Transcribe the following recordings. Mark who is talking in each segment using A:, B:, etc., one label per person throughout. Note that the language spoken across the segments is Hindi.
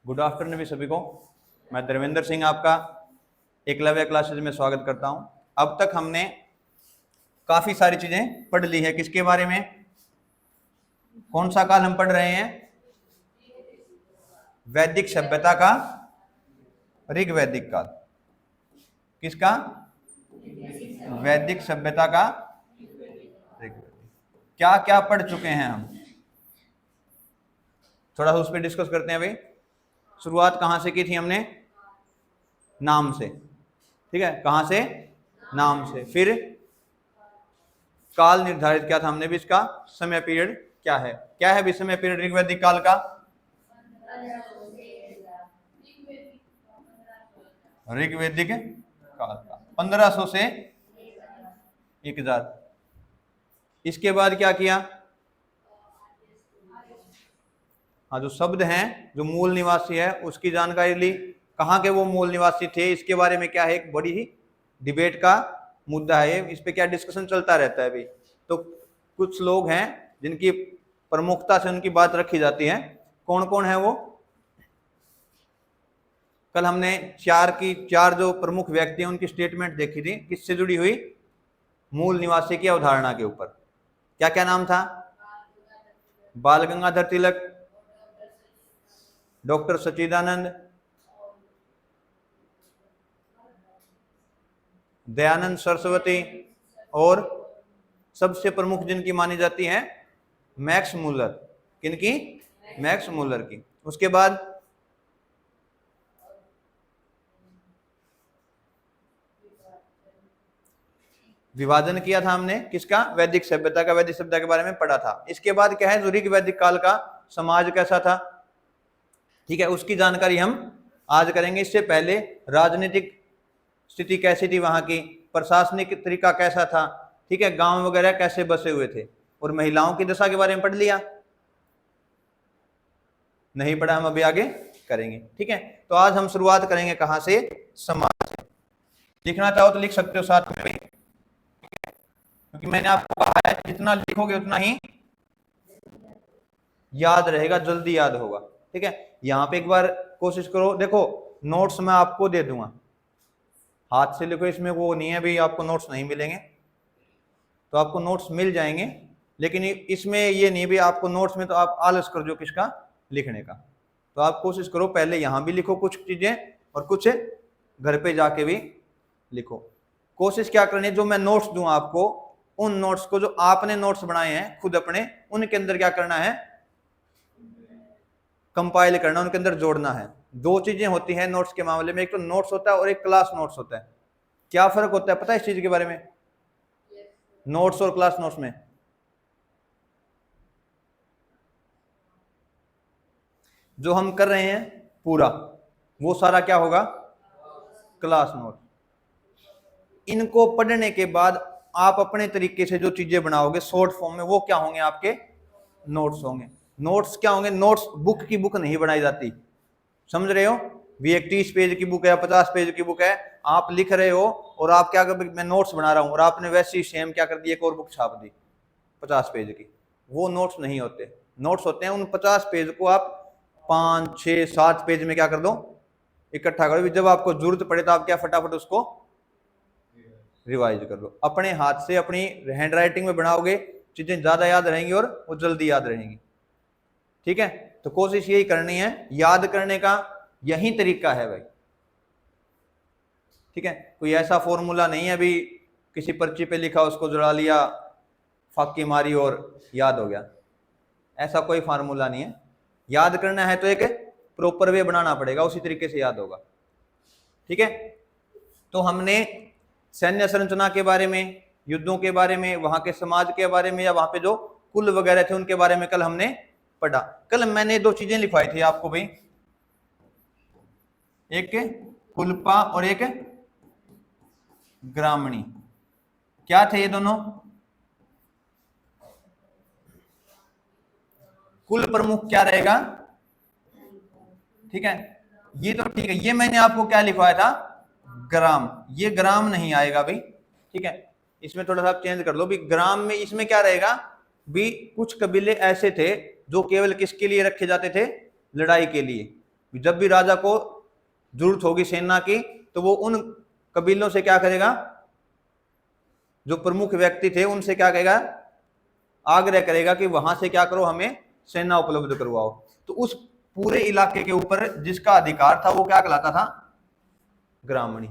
A: गुड आफ्टरनून भी सभी को। मैं धर्मेंद्र सिंह आपका एकलव्य क्लासेज में स्वागत करता हूं। अब तक हमने काफी सारी चीजें पढ़ ली है। किसके बारे में? कौन सा काल हम पढ़ रहे हैं? वैदिक सभ्यता का ऋग्वैदिक काल। किसका? वैदिक सभ्यता का ऋग्वैदिक। क्या क्या पढ़ चुके हैं हम, थोड़ा सा उस पर डिस्कस करते हैं भाई। शुरुआत कहां से की थी हमने? नाम से, ठीक है, कहां से? नाम से। फिर काल निर्धारित किया था हमने भी, इसका समय पीरियड क्या है? क्या है भी समय पीरियड ऋग्वैदिक काल का? ऋग्वैदिक काल का 1500 से 1000। इसके बाद क्या किया? हाँ, जो शब्द हैं, जो मूल निवासी है उसकी जानकारी ली। कहाँ के वो मूल निवासी थे इसके बारे में क्या है, एक बड़ी ही डिबेट का मुद्दा है। इस पे क्या डिस्कशन चलता रहता है अभी। तो कुछ लोग हैं जिनकी प्रमुखता से उनकी बात रखी जाती है। कौन कौन है वो? कल हमने चार जो प्रमुख व्यक्ति हैं उनकी स्टेटमेंट देखी थी। किससे जुड़ी हुई? मूल निवासी की अवधारणा के ऊपर। क्या क्या नाम था? बाल गंगाधर तिलक, डॉक्टर सच्चिदानंद, दयानंद सरस्वती, और सबसे प्रमुख जिनकी मानी जाती है मैक्स मूलर। किनकी? मैक्स मूलर की। उसके बाद विभाजन किया था हमने। किसका? वैदिक सभ्यता का। वैदिक सभ्यता के बारे में पढ़ा था। इसके बाद क्या है, जो ऋग्वैदिक काल का समाज कैसा था, ठीक है, उसकी जानकारी हम आज करेंगे। इससे पहले राजनीतिक स्थिति कैसी थी वहां की, प्रशासनिक तरीका कैसा था, ठीक है, गांव वगैरह कैसे बसे हुए थे, और महिलाओं की दशा के बारे में पढ़ लिया? नहीं पढ़ा, हम अभी आगे करेंगे, ठीक है। तो आज हम शुरुआत करेंगे कहां से? समाज से। लिखना चाहो तो लिख सकते हो साथ में, क्योंकि मैंने आपको कहा है जितना लिखोगे उतना ही याद रहेगा, जल्दी याद होगा, ठीक है। यहाँ पे एक बार कोशिश करो। देखो, नोट्स मैं आपको दे दूंगा, हाथ से लिखो। इसमें वो नहीं है भी आपको नोट्स नहीं मिलेंगे, तो आपको नोट्स मिल जाएंगे, लेकिन इसमें ये नहीं भी आपको नोट्स में तो आप आलस कर जो किसका? लिखने का। तो आप कोशिश करो पहले यहाँ भी लिखो कुछ चीजें, और कुछ घर पे जाके भी लिखो। कोशिश क्या करनी है, जो मैं नोट्स दूं आपको, उन नोट्स को, जो आपने नोट्स बनाए हैं खुद अपने, उनके अंदर क्या करना है? कंपाइल करना, उनके अंदर जोड़ना है। दो चीजें होती हैं नोट्स के मामले में, एक तो नोट्स होता है और एक क्लास नोट्स होता है। क्या फर्क होता है पता है इस चीज के बारे में? नोट्स और क्लास नोट्स में जो हम कर रहे हैं पूरा, वो सारा क्या होगा? Class note. इनको पढ़ने के बाद आप अपने तरीके से जो चीजें बनाओगे शॉर्ट फॉर्म में, वो क्या होंगे? आपके नोट्स होंगे। नोट्स क्या होंगे? नोट्स बुक की बुक नहीं बनाई जाती, समझ रहे हो? भी एक 30 पेज की बुक है, 50 पेज की बुक है, आप लिख रहे हो और आप क्या कर, मैं नोट्स बना रहा हूं, और आपने वैसी सेम क्या कर दी, एक और बुक छाप दी 50 पेज की। वो नोट्स नहीं होते। नोट्स होते हैं उन 50 पेज को आप 5, 6, 7 पेज में क्या कर दो? इकट्ठा करो। जब आपको जरूरत पड़े तो आप क्या फटाफट उसको रिवाइज कर लो। अपने हाथ से अपनी हैंड राइटिंग में बनाओगे, चीजें ज्यादा याद रहेंगी और वो जल्दी याद रहेंगी, ठीक है। तो कोशिश यही करनी है, याद करने का यही तरीका है भाई, ठीक है। कोई ऐसा फॉर्मूला नहीं है अभी किसी पर्ची पे लिखा उसको जुड़ा लिया, फाकी मारी और याद हो गया, ऐसा कोई फार्मूला नहीं है। याद करना है तो एक प्रॉपर वे बनाना पड़ेगा, उसी तरीके से याद होगा, ठीक है। तो हमने सैन्य संरचना के बारे में, युद्धों के बारे में, वहां के समाज के बारे में, या वहां पे जो कुल वगैरह थे उनके बारे में कल हमने पढ़ा। कल मैंने दो चीजें लिखवाई थी आपको भाई, एक कुलपा और एक ग्रामणी। क्या थे ये दोनों? कुल प्रमुख क्या रहेगा, ठीक है, ये तो ठीक है। ये मैंने आपको क्या लिखवाया था? ग्राम। ये ग्राम नहीं आएगा भाई, ठीक है, इसमें थोड़ा सा चेंज कर लो भी। ग्राम में इसमें क्या रहेगा भी, कुछ कबीले ऐसे थे जो केवल किसके लिए रखे जाते थे? लड़ाई के लिए। जब भी राजा को जरूरत होगी सेना की तो वो उन कबीलों से क्या करेगा, जो प्रमुख व्यक्ति थे उनसे क्या कहेगा, आग्रह करेगा कि वहां से क्या करो, हमें सेना उपलब्ध करवाओ। तो उस पूरे इलाके के ऊपर जिसका अधिकार था वो क्या कहलाता था, ग्रामणी।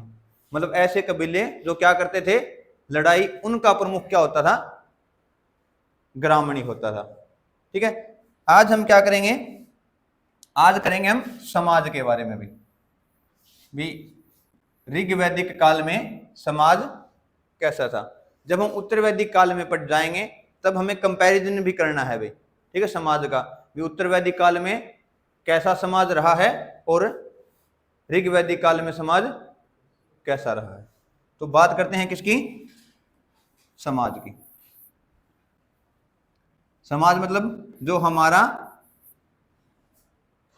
A: मतलब ऐसे कबीले जो क्या करते थे, लड़ाई, उनका प्रमुख क्या होता था, ग्रामणी होता था। ठीक है, आज हम क्या करेंगे, आज करेंगे हम समाज के बारे में भी ऋग वैदिक काल में समाज कैसा था। जब हम उत्तर वैदिक काल में पढ़ जाएंगे तब हमें कंपैरिजन भी करना है भाई, ठीक है, समाज का भी उत्तर वैदिक काल में कैसा समाज रहा है और ऋग वैदिक काल में समाज कैसा रहा है। तो बात करते हैं किसकी, समाज की। समाज मतलब जो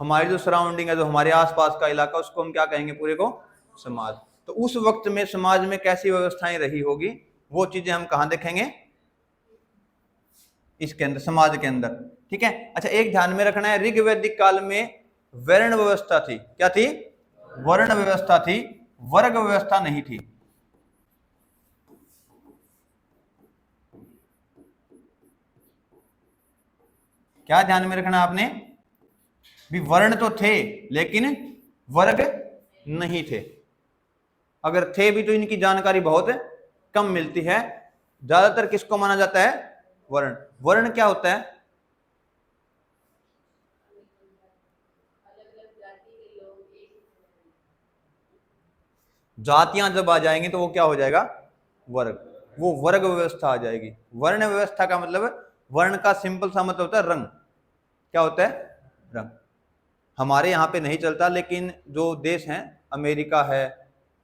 A: हमारी जो सराउंडिंग है, जो हमारे आसपास का इलाका, उसको हम क्या कहेंगे, पूरे को समाज। तो उस वक्त में समाज में कैसी व्यवस्थाएं रही होगी वो चीजें हम कहां देखेंगे, इसके अंदर, समाज के अंदर। ठीक है, अच्छा एक ध्यान में रखना है, ऋग वैदिक काल में वर्ण व्यवस्था थी। क्या थी, वर्ण व्यवस्था थी, वर्ग व्यवस्था नहीं थी। क्या ध्यान में रखना आपने, भी वर्ण तो थे लेकिन वर्ग नहीं थे। अगर थे भी तो इनकी जानकारी बहुत कम मिलती है। ज्यादातर किसको माना जाता है, वर्ण। वर्ण क्या होता है, जातियां जब आ जाएंगी तो वो क्या हो जाएगा, वर्ग, वो वर्ग व्यवस्था आ जाएगी। वर्ण व्यवस्था का मतलब, वर्ण का सिंपल सा मतलब होता है रंग। क्या होता है, रंग। हमारे यहाँ पे नहीं चलता, लेकिन जो देश हैं, अमेरिका है,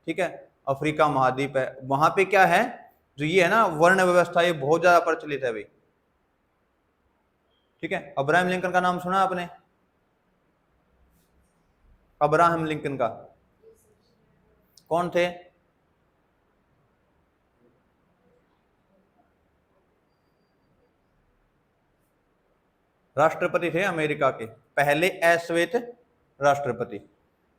A: ठीक है, अफ्रीका महाद्वीप है, वहां पे क्या है, जो ये है ना वर्ण व्यवस्था, ये बहुत ज्यादा प्रचलित है भाई। ठीक है, अब्राहम लिंकन का नाम सुना आपने, अब्राहम लिंकन का, कौन थे, राष्ट्रपति थे अमेरिका के, पहले अश्वेत राष्ट्रपति।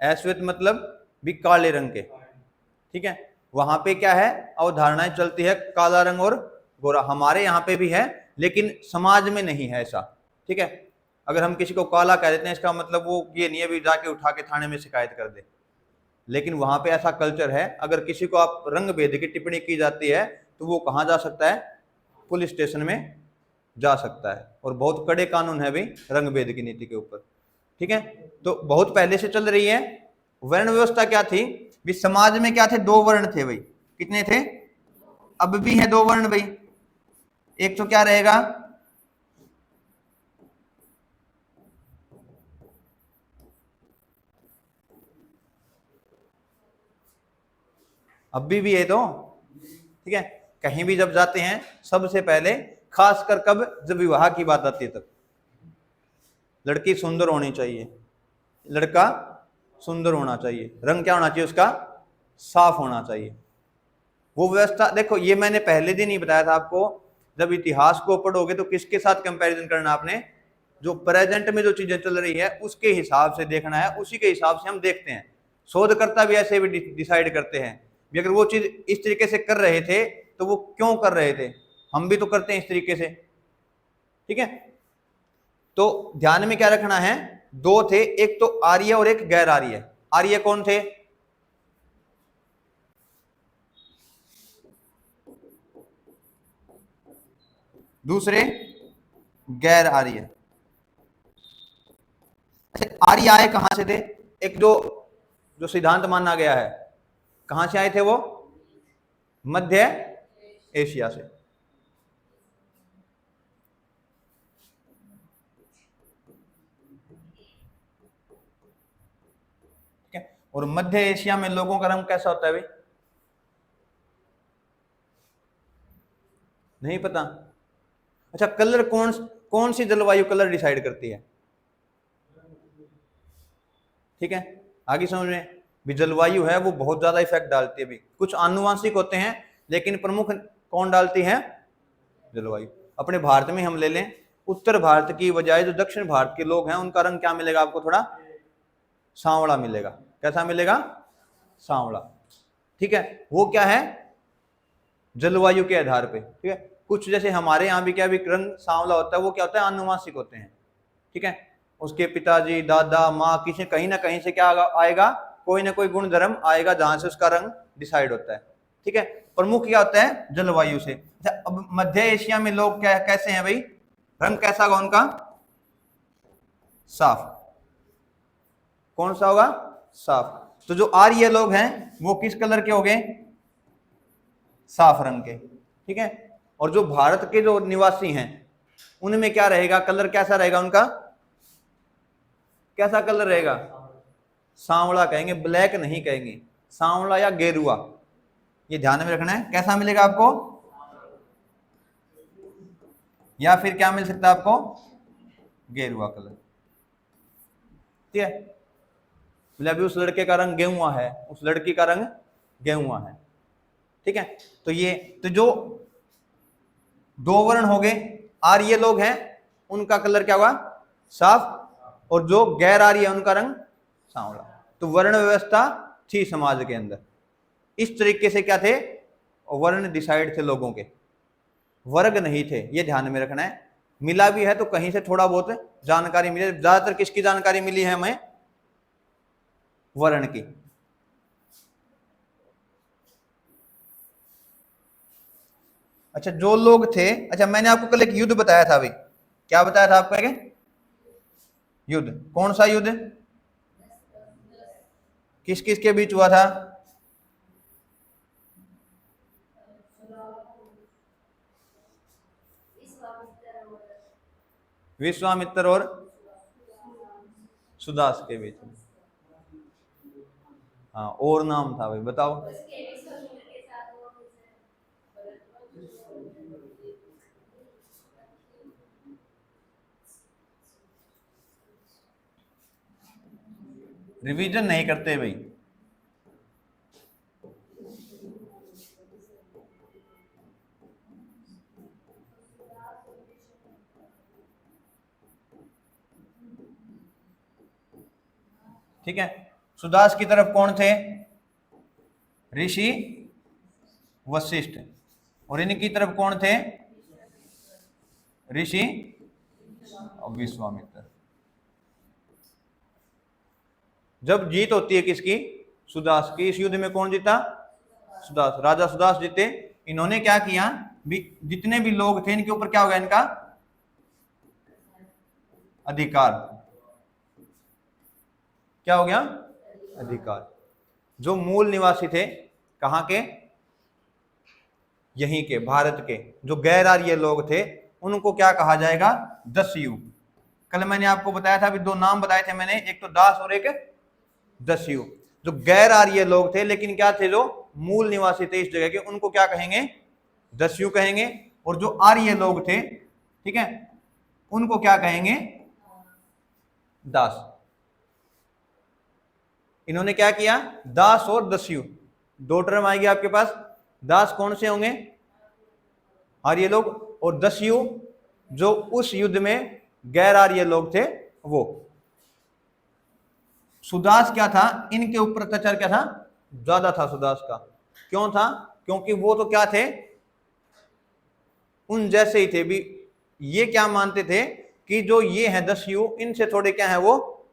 A: अश्वेत मतलब भी काले रंग के। ठीक है, वहां पे क्या है, अवधारणाएं चलती है काला रंग और गोरा। हमारे यहाँ पे भी है लेकिन समाज में नहीं है ऐसा। ठीक है, अगर हम किसी को काला कह देते हैं इसका मतलब वो ये नहीं है भी जाके उठा के थाने में शिकायत कर दे, लेकिन वहां पे ऐसा कल्चर है। अगर किसी को आप रंग भेद की टिप्पणी की जाती है तो वो कहाँ जा सकता है, पुलिस स्टेशन में जा सकता है। और बहुत कड़े कानून है भाई रंग भेद की नीति के ऊपर। ठीक है, तो बहुत पहले से चल रही है। वर्ण व्यवस्था क्या थी भी, समाज में क्या थे, दो वर्ण थे भाई। कितने थे, अब भी है दो वर्ण भाई। एक तो क्या रहेगा, अब भी है तो। ठीक है, कहीं भी जब जाते हैं सबसे पहले, खासकर कब, जब विवाह की बात आती है तब, लड़की सुंदर होनी चाहिए, लड़का सुंदर होना चाहिए, रंग क्या होना चाहिए उसका, साफ होना चाहिए। वो व्यवस्था देखो, ये मैंने पहले दिन ही बताया था आपको, जब इतिहास को पढ़ोगे तो किसके साथ कंपैरिजन करना आपने, जो प्रेजेंट में जो चीजें चल रही है उसके हिसाब से देखना है, उसी के हिसाब से हम देखते हैं। शोधकर्ता भी ऐसे भी डिसाइड करते हैं भी अगर वो चीज इस तरीके से कर रहे थे तो वो क्यों कर रहे थे, हम भी तो करते हैं इस तरीके से। ठीक है, तो ध्यान में क्या रखना है, दो थे, एक तो आर्य और एक गैर आर्य। आर्य कौन थे, दूसरे गैर आर्य। अच्छा, आर्य आए कहां से थे, एक जो जो सिद्धांत माना गया है, कहां से आए थे वो, मध्य एशिया से। ठीक है, और मध्य एशिया में लोगों का रंग कैसा होता है भाई, नहीं पता। अच्छा, कलर कौन कौन सी जलवायु कलर डिसाइड करती है, ठीक है, आगे समझ में भी जलवायु है वो बहुत ज्यादा इफेक्ट डालती है भी। कुछ आनुवांशिक होते हैं लेकिन प्रमुख कौन डालती है, जलवायु। अपने भारत में हम ले लें, उत्तर भारत की बजाय जो दक्षिण भारत के लोग हैं उनका रंग क्या मिलेगा आपको, थोड़ा सांवला मिलेगा। कैसा मिलेगा? सांवला। ठीक है, वो क्या है? जलवायु के आधार पे। ठीक है, कुछ जैसे हमारे यहाँ भी क्या भी रंग सांवला होता है, वो क्या होता है? आनुवांशिक होते हैं। ठीक है, उसके पिताजी, दादा, माँ, किसी कहीं ना कहीं से क्या आएगा? कोई ना कोई गुण धर्म आएगा जहां से उसका रंग डिसाइड होता है। ठीक है, प्रमुख क्या होता है? जलवायु से। अच्छा, अब मध्य एशिया में लोग क्या कैसे हैं भाई? रंग कैसा होगा उनका? साफ। कौन सा होगा? साफ। तो जो आर्य लोग हैं वो किस कलर के हो गए? साफ रंग के। ठीक है, और जो भारत के जो निवासी हैं उनमें क्या रहेगा? कलर कैसा रहेगा उनका? कैसा कलर रहेगा? सांवला कहेंगे, ब्लैक नहीं कहेंगे, सांवला या गेरुआ। ये ध्यान में रखना है। कैसा मिलेगा आपको? या फिर क्या मिल सकता है आपको? गेरुआ कलर। ठीक है, मतलब उस लड़के का रंग गेहुआ है, उस लड़की का रंग गेहुआ है। ठीक है, तो ये तो जो दो वर्ण हो गए, आर्य लोग हैं उनका कलर क्या हुआ? साफ, और जो गैर आर्य है उनका रंग सांवला। तो वर्ण व्यवस्था थी समाज के अंदर। इस तरीके से क्या थे? वर्ण डिसाइड थे लोगों के, वर्ग नहीं थे। ये ध्यान में रखना है। मिला भी है तो कहीं से थोड़ा बहुत जानकारी मिले। ज्यादातर किसकी जानकारी मिली है हमें? वर्ण की। अच्छा, जो लोग थे, अच्छा मैंने आपको कल एक युद्ध बताया था भाई। क्या बताया था आपको? एक युद्ध। कौन सा युद्ध? किस किस के बीच हुआ था? विश्वामित्र और सुदास के बीच। हाँ, और नाम था भाई, बताओ। रिवीजन नहीं करते भाई। ठीक है, सुदास की तरफ कौन थे? ऋषि वशिष्ठ। और इनकी तरफ कौन थे? ऋषि विश्वामित्र। जब जीत होती है किसकी? सुदास की। इस युद्ध में कौन जीता? सुदास, राजा सुदास जीते। इन्होंने क्या किया? जितने भी लोग थे इनके ऊपर क्या हो गया? इनका अधिकार। क्या हो गया? अधिकार। जो मूल निवासी थे, कहां के? यहीं के, भारत के, जो गैर आर्य लोग थे उनको क्या कहा जाएगा? दस्यु। कल मैंने आपको बताया था, अभी दो नाम बताए थे मैंने, एक तो दास और एक दस्यु। जो गैर आर्य लोग थे लेकिन क्या थे? जो मूल निवासी थे इस जगह के, उनको क्या कहेंगे? दस्यु कहेंगे। और जो आर्य लोग थे, ठीक है, उनको क्या कहेंगे? दास। इन्होंने क्या किया? दास और दस्यु दो टर्म आएगी आपके पास। दास कौन से होंगे? आर्य लोग। और दस्यु जो उस युद्ध में गैर आर्य लोग थे वो। सुदास क्या था? इनके ऊपर अत्याचार क्या था? ज्यादा था सुदास का। क्यों था? क्योंकि वो तो क्या थे? उन जैसे ही थे भी। ये क्या मानते थे कि जो ये हैं दस्यु, इनसे थोड़े क्या है? वो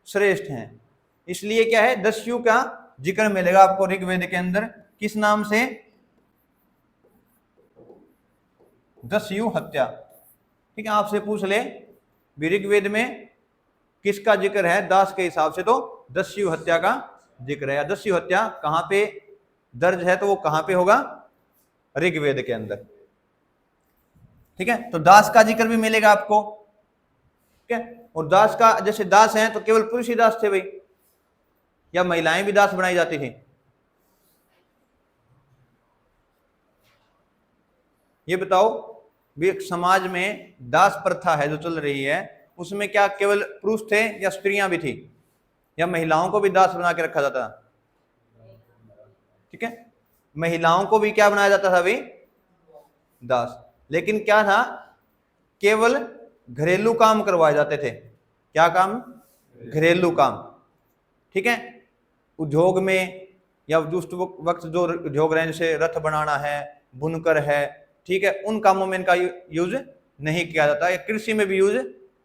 A: श्रेष्ठ हैं। इसलिए क्या है? दस्यु का जिक्र मिलेगा आपको ऋग्वेद के अंदर। किस नाम से? दस्यु हत्या। ठीक है, आपसे पूछ ले ऋग्वेद में किसका जिक्र है दास के हिसाब से, तो दस्यु हत्या का जिक्र है। दस्यु हत्या कहां पे दर्ज है? तो वो कहां पे होगा? ऋग्वेद के अंदर। ठीक है, तो दास का जिक्र भी मिलेगा आपको। ठीक है, और दास का, जैसे दास हैं तो केवल पुरुष ही दास थे भाई, या महिलाएं भी दास बनाई जाती थी? ये बताओ भी। एक समाज में दास प्रथा है जो चल रही है, उसमें क्या केवल पुरुष थे या स्त्रियां भी थी, या महिलाओं को भी दास बना के रखा जाता? ठीक है, महिलाओं को भी क्या बनाया जाता था भाई? दास। लेकिन क्या था? केवल घरेलू काम करवाए जाते थे। क्या काम? घरेलू काम। ठीक है। उद्योग में या उस वक्त जो उद्योग रहे, जैसे रथ बनाना है, बुनकर है, ठीक है, उन कामों में इनका यूज नहीं किया जाता, या कृषि में भी यूज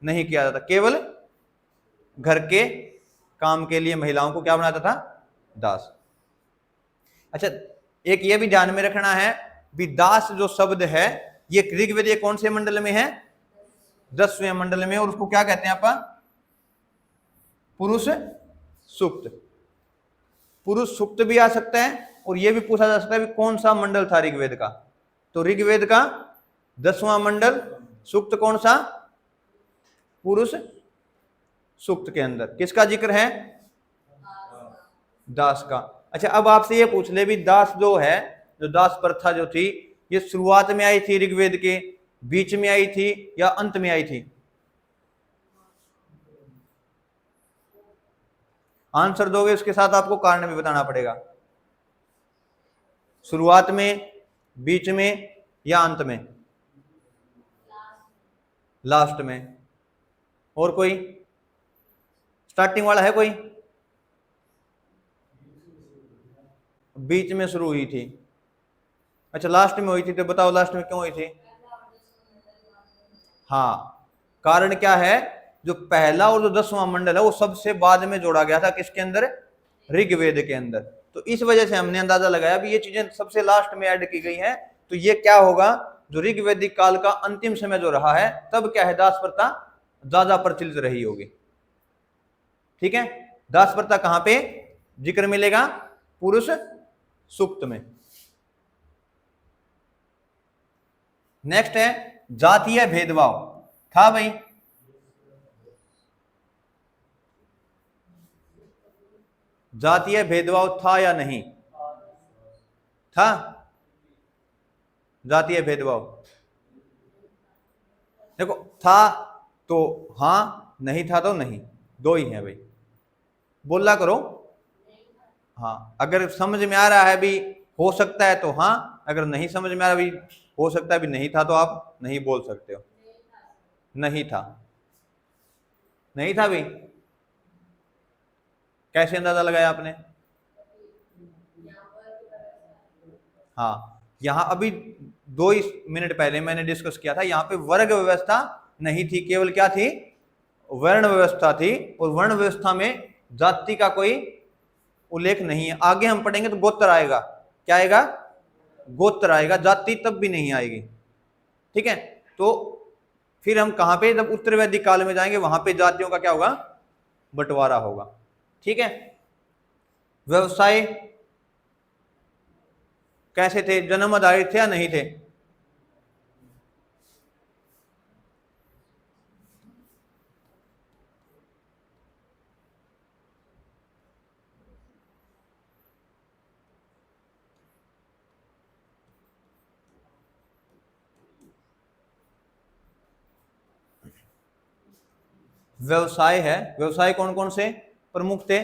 A: नहीं किया जाता, केवल घर के काम के लिए महिलाओं को क्या बनाता था, दास। अच्छा, एक ये भी ध्यान में रखना है भी, दास जो शब्द है ये ऋग्वेद कौन से मंडल में है, 10वें मंडल में, और उसको क्या कहते हैं अपन, पुरुष सूक्त। पुरुष सूक्त भी आ सकता है, और यह भी पूछा जा सकता है भी कौन सा मंडल था ऋग्वेद का, तो ऋग्वेद का 10वां मंडल, सूक्त कौन सा, पुरुष सूक्त के अंदर किसका जिक्र है, दास का। अच्छा, अब आपसे ये पूछ ले भी, दास जो है, जो दास प्रथा जो थी, ये शुरुआत में आई थी ऋग्वेद के, बीच में आई थी, या अंत में आई थी? आंसर दोगे उसके साथ आपको कारण भी बताना पड़ेगा। शुरुआत में, बीच में, या अंत में? लास्ट में। और कोई स्टार्टिंग वाला है कोई? बीच में शुरू हुई थी। अच्छा, लास्ट में हुई थी, तो बताओ लास्ट में क्यों हुई थी? हाँ, कारण क्या है, जो पहला और जो 10वां मंडल है वो सबसे बाद में जोड़ा गया था, किसके अंदर, ऋग्वेद के अंदर। तो इस वजह से हमने अंदाजा लगाया भी ये चीजें सबसे लास्ट में ऐड की गई हैं, तो ये क्या होगा, जो ऋग्वैदिक काल का अंतिम समय जो रहा है, तब क्या है, दास प्रथा ज्यादा प्रचलित रही होगी। ठीक है, दास प्रथा कहां पे जिक्र मिलेगा, पुरुष सूक्त में। नेक्स्ट है जातीय भेदभाव, था भाई? जातीय भेदभाव था या नहीं था? जातीय भेदभाव देखो, था तो हाँ, नहीं था तो नहीं, दो ही है भाई, बोला करो। हाँ, अगर समझ में आ रहा है भी हो सकता है तो हाँ, अगर नहीं समझ में आ रहा भी हो सकता है भी नहीं था, तो आप नहीं बोल सकते हो। नहीं था, नहीं था भाई, कैसे अंदाजा लगाया आपने? हाँ, यहां अभी 2 मिनट पहले मैंने डिस्कस किया था, यहाँ पे वर्ग व्यवस्था नहीं थी, केवल क्या थी, वर्ण व्यवस्था थी, और वर्ण व्यवस्था में जाति का कोई उल्लेख नहीं है। आगे हम पढ़ेंगे तो गोत्र आएगा, क्या आएगा, गोत्र आएगा, जाति तब भी नहीं आएगी। ठीक है, तो फिर हम कहां पे, जब उत्तर वैदिक काल में जाएंगे, वहां पे जातियों का क्या होगा, बंटवारा होगा। ठीक है, व्यवसाय कैसे थे, जन्म आधारित थे या नहीं थे? व्यवसाय है, व्यवसाय कौन कौन से प्रमुख थे?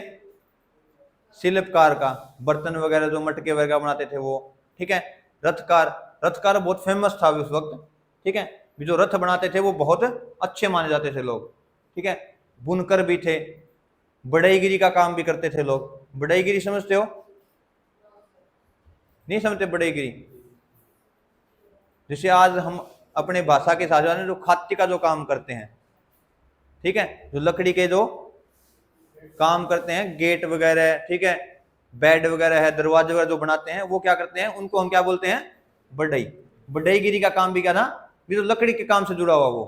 A: शिल्पकार का, बर्तन वगैरह जो मटके वगैरह बनाते थे वो। ठीक है, रथकार, रथकार बहुत फेमस था उस वक्त। ठीक है, जो रथ बनाते थे वो बहुत अच्छे माने जाते थे लोग। ठीक है, बुनकर भी थे, बढ़ईगिरी का काम भी करते थे लोग। बढ़ईगिरी समझते हो? नहीं समझते बढ़ईगिरी? जैसे आज हम अपने भाषा के साथ जो खाद्य का जो काम करते हैं, ठीक है, जो लकड़ी के जो काम करते हैं, गेट वगैरह, ठीक है, बेड वगैरह है, दरवाजे वगैरह जो बनाते हैं, वो क्या करते हैं, उनको हम क्या बोलते हैं, बढ़ई। बढ़ईगिरी का काम भी क्या था, भी तो लकड़ी के काम से जुड़ा हुआ वो।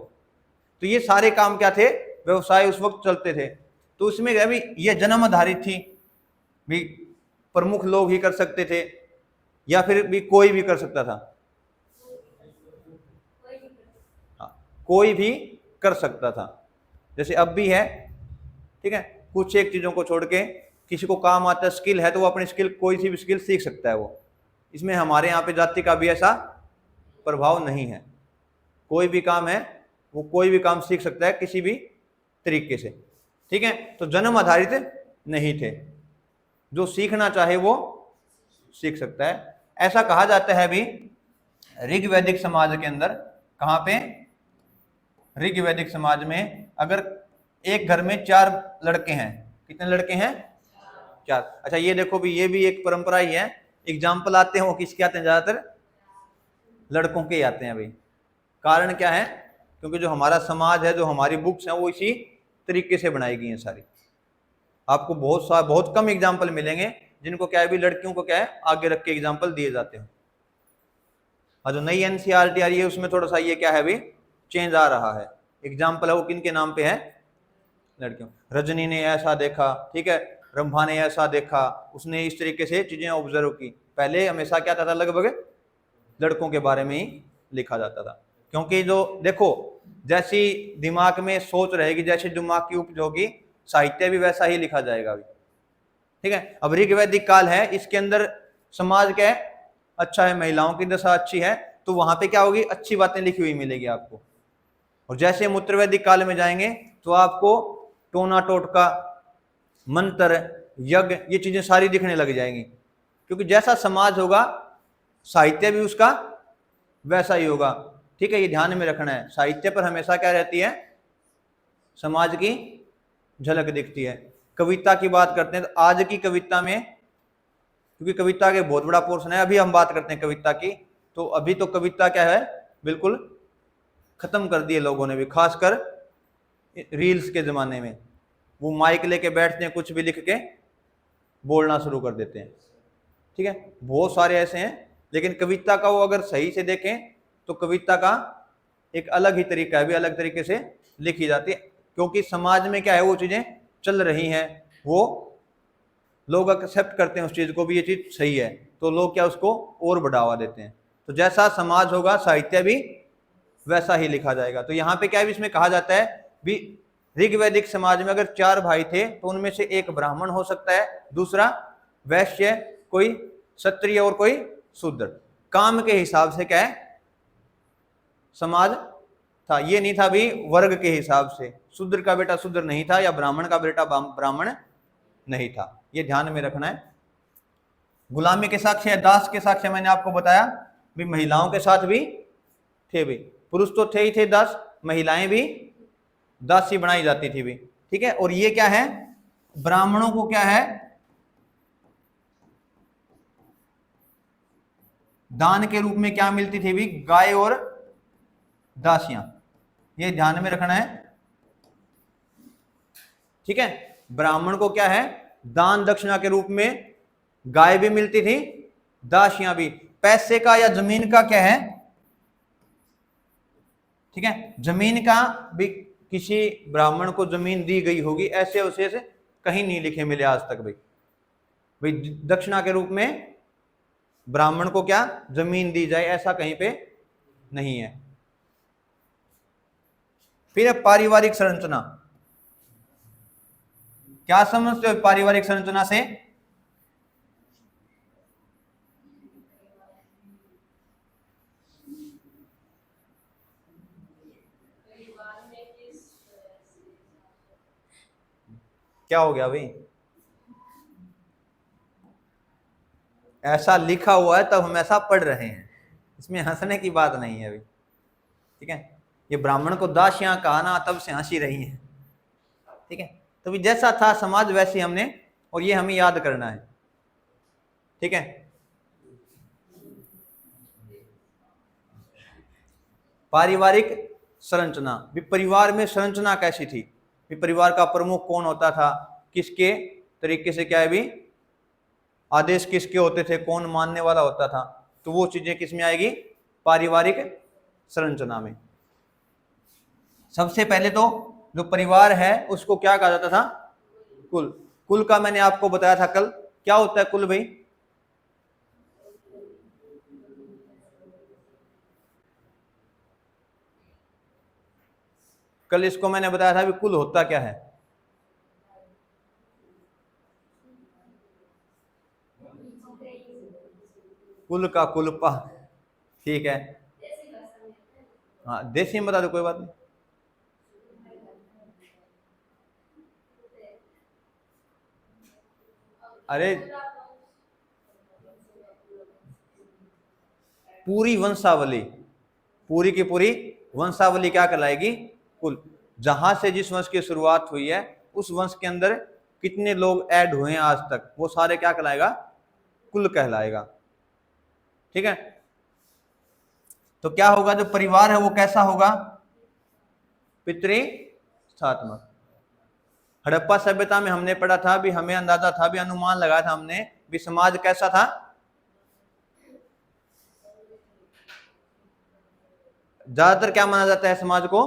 A: तो ये सारे काम क्या थे, व्यवसाय उस वक्त चलते थे। तो उसमें क्या भी, ये जन्म आधारित थी भी, प्रमुख लोग ही कर सकते थे, या फिर भी कोई भी कर सकता था? हाँ, कोई भी कर सकता था, जैसे अब भी है। ठीक है, कुछ एक चीजों को छोड़ के किसी को काम आता है, स्किल है, तो वो अपनी स्किल, कोई सी भी स्किल सीख सकता है वो। इसमें हमारे यहाँ पे जाति का भी ऐसा प्रभाव नहीं है, कोई भी काम है वो कोई भी काम सीख सकता है किसी भी तरीके से। ठीक है, तो जन्म आधारित नहीं थे, जो सीखना चाहे वो सीख सकता है। ऐसा कहा जाता है भी ऋग्वैदिक समाज के अंदर, कहाँ पे, ऋग्वैदिक समाज में, अगर एक घर में 4 लड़के हैं, कितने लड़के हैं, 4। अच्छा ये देखो भी, ये भी एक परंपरा ही है, एग्जाम्पल आते हैं वो किसके आते हैं, ज्यादातर लड़कों के आते हैं भाई। कारण क्या है, क्योंकि जो हमारा समाज है, जो हमारी बुक्स हैं, वो इसी तरीके से बनाई गई हैं सारी। आपको बहुत कम एग्जाम्पल मिलेंगे जिनको क्या है भी लड़कियों को क्या है आगे रख के एग्जाम्पल दिए जाते हैं। और जो नई एनसीईआरटी आ रही है उसमें थोड़ा सा ये क्या है भी चेंज आ रहा है। एग्जाम्पल है वो किन के नाम पे है, लड़कियों। रजनी ने ऐसा देखा, ठीक है, रंभा ने ऐसा देखा, उसने इस तरीके से चीजें ऑब्जर्व की। पहले हमेशा क्या था, लगभग लड़कों के बारे में ही लिखा जाता था, क्योंकि जो देखो जैसी दिमाग में सोच रहेगी, जैसी दिमाग की उपज होगी, साहित्य भी वैसा ही लिखा जाएगा भी, ठीक है। अब ऋग्वैदिक काल है, इसके अंदर समाज क्या है, अच्छा है, महिलाओं की दशा अच्छी है, तो वहां पे क्या होगी, अच्छी बातें लिखी हुई मिलेगी आपको। और जैसे हम उत्तरवैदिक काल में जाएंगे तो आपको टोना टोटका, मंत्र, यज्ञ, ये चीजें सारी दिखने लग जाएंगी, क्योंकि जैसा समाज होगा साहित्य भी उसका वैसा ही होगा, ठीक है। ये ध्यान में रखना है, साहित्य पर हमेशा क्या रहती है, समाज की झलक दिखती है। कविता की बात करते हैं तो आज की कविता में, क्योंकि कविता के बहुत बड़ा पोर्शन है, अभी हम बात करते हैं कविता की, तो अभी तो कविता क्या है बिल्कुल खत्म कर दिए लोगों ने भी, खासकर रील्स के जमाने में। वो माइक लेके बैठते हैं, कुछ भी लिख के बोलना शुरू कर देते हैं, ठीक है। बहुत सारे ऐसे हैं, लेकिन कविता का वो अगर सही से देखें तो कविता का एक अलग ही तरीका है, भी अलग तरीके से लिखी जाती है, क्योंकि समाज में क्या है, वो चीजें चल रही हैं, वो लोग एक्सेप्ट करते हैं उस चीज को भी, ये चीज सही है, तो लोग क्या उसको और बढ़ावा देते हैं। तो जैसा समाज होगा साहित्य भी वैसा ही लिखा जाएगा। तो यहाँ पे क्या है, इसमें कहा जाता है भी ऋग्वैदिक समाज में अगर 4 भाई थे तो उनमें से एक ब्राह्मण हो सकता है, दूसरा वैश्य, कोई क्षत्रिय और कोई शूद्र। काम के हिसाब से क्या है समाज था, ये नहीं था भी वर्ग के हिसाब से, शूद्र का बेटा शूद्र नहीं था या ब्राह्मण का बेटा ब्राह्मण नहीं था, ये ध्यान में रखना है। गुलामी के साक्ष्य, दास के साक्ष्य मैंने आपको बताया भी महिलाओं के साथ भी थे भी, पुरुष तो थे ही थे दास, महिलाएं भी दासी बनाई जाती थी भी, ठीक है। और ये क्या है, ब्राह्मणों को क्या है दान के रूप में क्या मिलती थी भी, गाय और दासियां, ये ध्यान में रखना है, ठीक है। ब्राह्मण को क्या है दान दक्षिणा के रूप में गाय भी मिलती थी, दासियां भी। पैसे का या जमीन का क्या है, ठीक है, जमीन का भी किसी ब्राह्मण को जमीन दी गई होगी, ऐसे अवशेष कहीं नहीं लिखे मिले आज तक भाई। भाई दक्षिणा के रूप में ब्राह्मण को क्या जमीन दी जाए, ऐसा कहीं पे नहीं है। फिर पारिवारिक संरचना, क्या समझते हो पारिवारिक संरचना से? क्या हो गया भाई, ऐसा लिखा हुआ है तब हम ऐसा पढ़ रहे हैं, इसमें हंसने की बात नहीं है अभी, ठीक है। ये ब्राह्मण को दासियां कहा ना, तब से हंसी रही है, ठीक है। तो जैसा था समाज वैसे हमने, और ये हमें याद करना है, ठीक है। पारिवारिक संरचना भी, परिवार में संरचना कैसी थी भी, परिवार का प्रमुख कौन होता था, किसके तरीके से क्या है भी आदेश किसके होते थे, कौन मानने वाला होता था, तो वो चीजें किस में आएगी, पारिवारिक संरचना में। सबसे पहले तो जो परिवार है उसको क्या कहा जाता था, कुल। कुल का मैंने आपको बताया था कल, क्या होता है कुल भाई, कल इसको मैंने बताया था भी कुल होता क्या है, कुल का कुलपा, ठीक है। हाँ देसी में बता दो, कोई बात नहीं। अरे पूरी वंशावली, पूरी की पूरी वंशावली क्या कहलाएगी, कुल। जहां से जिस वंश की शुरुआत हुई है उस वंश के अंदर कितने लोग ऐड हुए हैं आज तक, वो सारे क्या कहलाएगा, कुल कहलाएगा। ठीक है, तो क्या होगा, जो परिवार है वो कैसा होगा, पितृस्थात्मक। हड़प्पा सभ्यता में हमने पढ़ा था भी, हमें अंदाजा था भी, अनुमान लगाया था हमने भी, समाज कैसा था, ज्यादातर क्या माना जाता है समाज को,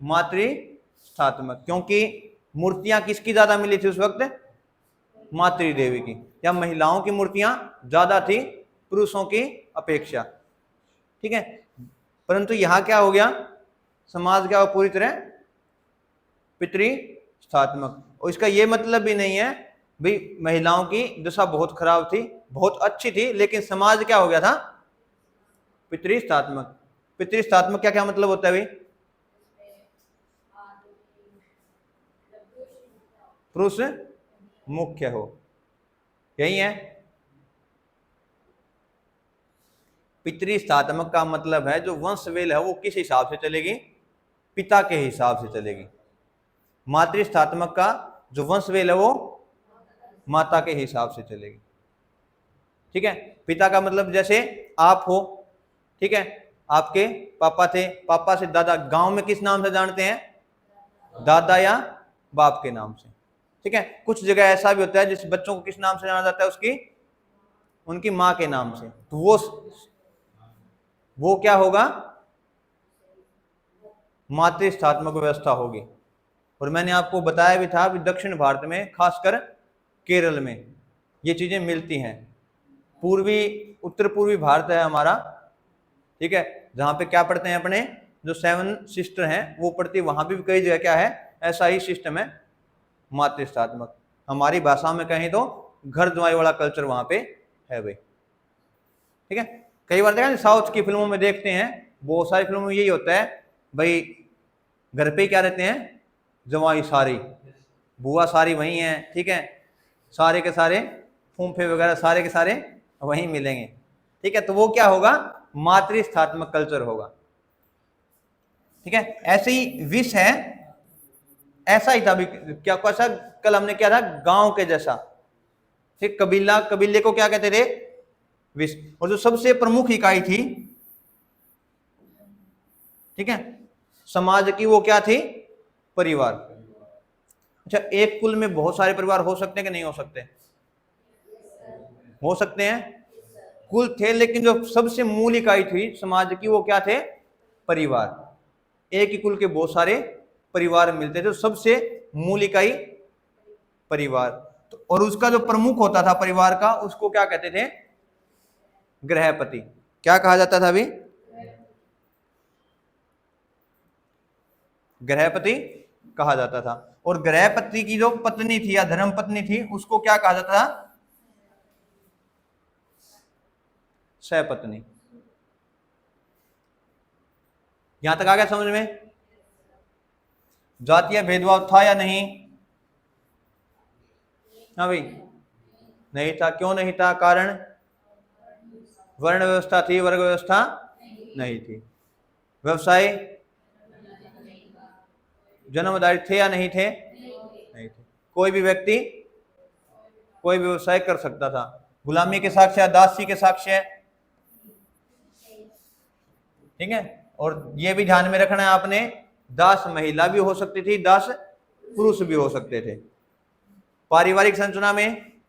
A: मातृस्थात्मक, क्योंकि मूर्तियां किसकी ज्यादा मिली थी उस वक्त, मातृ देवी की, या महिलाओं की मूर्तियां ज्यादा थी पुरुषों की अपेक्षा। ठीक है, परंतु यहां क्या हो गया, समाज क्या हो, पूरी तरह पितृस्थात्मक। और इसका यह मतलब भी नहीं है भाई महिलाओं की दशा बहुत खराब थी, बहुत अच्छी थी, लेकिन समाज क्या हो गया था, पितृस्थात्मक। पितृस्थात्मक क्या क्या मतलब होता है भाई, पुरुष मुख्य हो, यही है। पितृस्थात्मक का मतलब है जो वंशवेल है वो किस हिसाब से चलेगी, पिता के हिसाब से चलेगी। मातृस्थात्मक का जो वंशवेल है वो माता के हिसाब से चलेगी। ठीक है, पिता का मतलब जैसे आप हो, ठीक है, आपके पापा थे, पापा से दादा, गांव में किस नाम से जानते हैं, दादा या बाप के नाम से। ठीक है, कुछ जगह ऐसा भी होता है जिस बच्चों को किस नाम से जाना जाता है, उसकी उनकी माँ के नाम से, तो वो क्या होगा, मातृस्थात्मक व्यवस्था होगी। और मैंने आपको बताया भी था कि दक्षिण भारत में, खासकर केरल में ये चीजें मिलती हैं। पूर्वी उत्तर पूर्वी भारत है हमारा, ठीक है, जहां पे क्या पढ़ते हैं अपने जो 7 सिस्टर हैं वो पढ़ती, वहां भी कई जगह क्या है, ऐसा ही सिस्टम है, मातृस्थात्मक। हमारी भाषा में कहें तो घर जमाई वाला कल्चर वहां पे है भाई। ठीक है, कई बार देखा साउथ की फिल्मों में देखते हैं, बहुत सारी फिल्मों में यही होता है भाई, घर पे क्या रहते हैं, जमाई सारी, बुआ सारी वही है, ठीक है, सारे के सारे फूफे वगैरह सारे के सारे वहीं मिलेंगे। ठीक है, तो वो क्या होगा, मातृस्थात्मक कल्चर होगा। ठीक है, ऐसे ही विष है, ऐसा ही था भी, क्या कैसा, कल हमने क्या था, गांव के जैसा। ठीक, कबीला, कबीले को क्या कहते थे, विष। और जो सबसे प्रमुख इकाई थी, ठीक है, समाज की, वो क्या थी, परिवार। अच्छा, एक कुल में बहुत सारे परिवार हो सकते हैं कि नहीं हो सकते, हो सकते हैं, कुल थे, लेकिन जो सबसे मूल इकाई थी समाज की वो क्या थे, परिवार। एक ही कुल के बहुत सारे परिवार मिलते थे, सबसे मूल इकाई परिवार। तो और उसका जो प्रमुख होता था परिवार का, उसको क्या कहते थे, गृहपति। क्या कहा जाता था अभी, गृहपति कहा जाता था। और गृहपति की जो पत्नी थी या धर्म पत्नी थी, उसको क्या कहा जाता था, सहपत्नी। यहां तक आ गया समझ में, जातीय भेदभाव था या नहीं, हाँ भाई, नहीं था। क्यों नहीं था, कारण वर्ण व्यवस्था थी, वर्ग व्यवस्था नहीं थी। व्यवसाय जन्मधारी थे या नहीं थे, नहीं थे। कोई भी व्यक्ति कोई व्यवसाय कर सकता था। गुलामी के साक्ष्य, दासी के साक्ष्य, ठीक है। और ये भी ध्यान में रखना है आपने, दास महिला भी हो सकती थी, दास पुरुष भी हो सकते थे। पारिवारिक संरचना में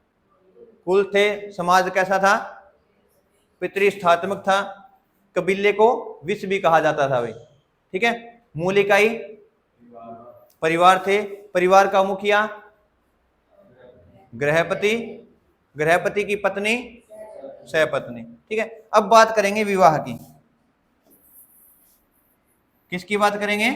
A: कुल थे, समाज कैसा था, पितृस्थात्मक था, कबीले को विष भी कहा जाता था भाई। ठीक है, मूल इकाई परिवार थे, परिवार का मुखिया गृहपति, गृहपति की पत्नी सहपत्नी। ठीक है, अब बात करेंगे विवाह की। किसकी बात करेंगे,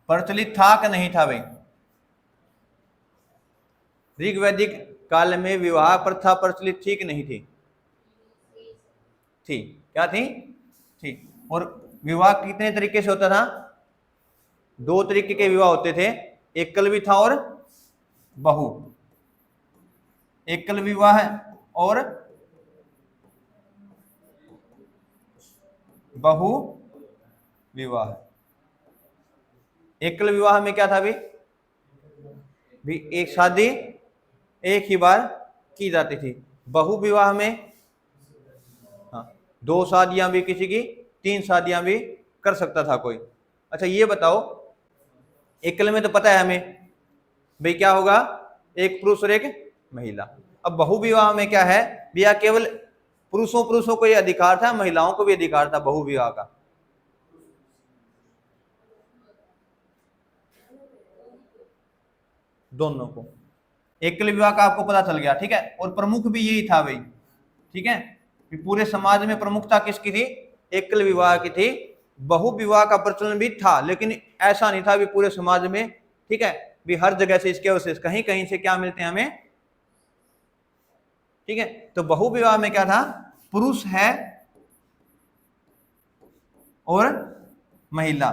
A: प्रचलित था कि नहीं था भाई, ऋग वैदिक काल में विवाह प्रथा प्रचलित थी कि नहीं थी, थी। क्या थी, थी। और विवाह कितने तरीके से होता था, दो तरीके के विवाह होते थे, एकल भी था और बहु। एकल विवाह और बहु विवाह। एकल विवाह में क्या था भी एक शादी एक ही बार की जाती थी। बहु विवाह में हाँ, दो शादियां भी किसी की, तीन शादियां भी कर सकता था कोई। अच्छा ये बताओ, एकल में तो पता है हमें भाई क्या होगा, एक पुरुष और एक महिला। अब बहु विवाह में क्या है भैया, केवल पुरुषों को ये अधिकार था, महिलाओं को भी अधिकार था बहु विवाह का। दोनों को। एकल विवाह का आपको पता चल गया, ठीक है। और प्रमुख भी यही था भाई, ठीक है, कि पूरे समाज में प्रमुखता किसकी थी, एकल विवाह की थी। बहु विवाह का प्रचलन भी था, लेकिन ऐसा नहीं था भी पूरे समाज में, ठीक है, भी हर जगह से इसके अवशेष कहीं कहीं से क्या मिलते हैं हमें, ठीक है। तो बहु विवाह में क्या था, पुरुष है और महिला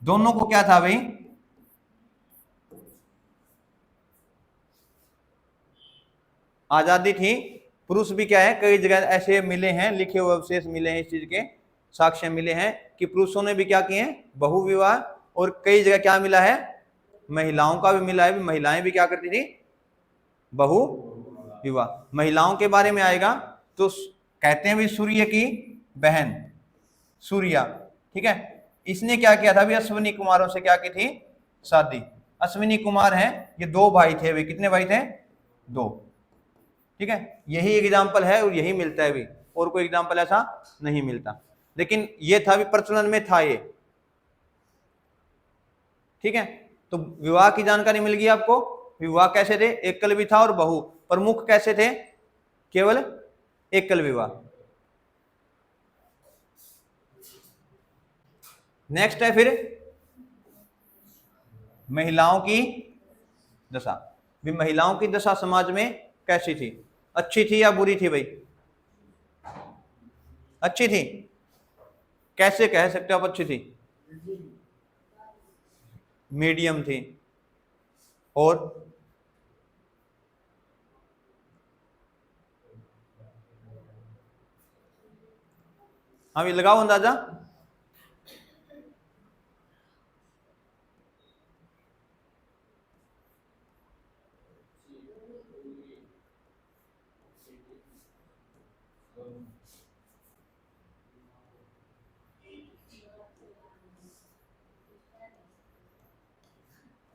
A: दोनों को क्या था भाई, आजादी थी। पुरुष भी क्या है, कई जगह ऐसे मिले हैं, लिखे हुए अवशेष मिले हैं, इस चीज के साक्ष्य मिले हैं कि पुरुषों ने भी क्या किए हैं, बहु विवाह। और कई जगह क्या मिला है, महिलाओं का भी मिला है, महिलाएं भी क्या करती थी, बहु विवाह। महिलाओं के बारे में आएगा तो कहते हैं भी सूर्य की बहन सूर्या, ठीक है, इसने क्या किया था भी, अश्विनी कुमारों से क्या की थी, शादी। अश्विनी कुमार हैं, ये दो भाई थे वे, कितने भाई थे, दो, ठीक है। यही एग्जाम्पल है और यही मिलता है भी, और कोई एग्जाम्पल ऐसा नहीं मिलता, लेकिन ये था भी प्रचलन में था ये, ठीक है। तो विवाह की जानकारी मिल गई आपको, विवाह कैसे थे, एकल भी था और बहु। प्रमुख कैसे थे, केवल एकल विवाह। नेक्स्ट है फिर महिलाओं की दशा। भी महिलाओं की दशा समाज में कैसी थी, अच्छी थी या बुरी थी भाई, अच्छी थी। कैसे कह सकते हो आप अच्छी थी, मीडियम थी। और हाँ भी लगाओ अंदाजा,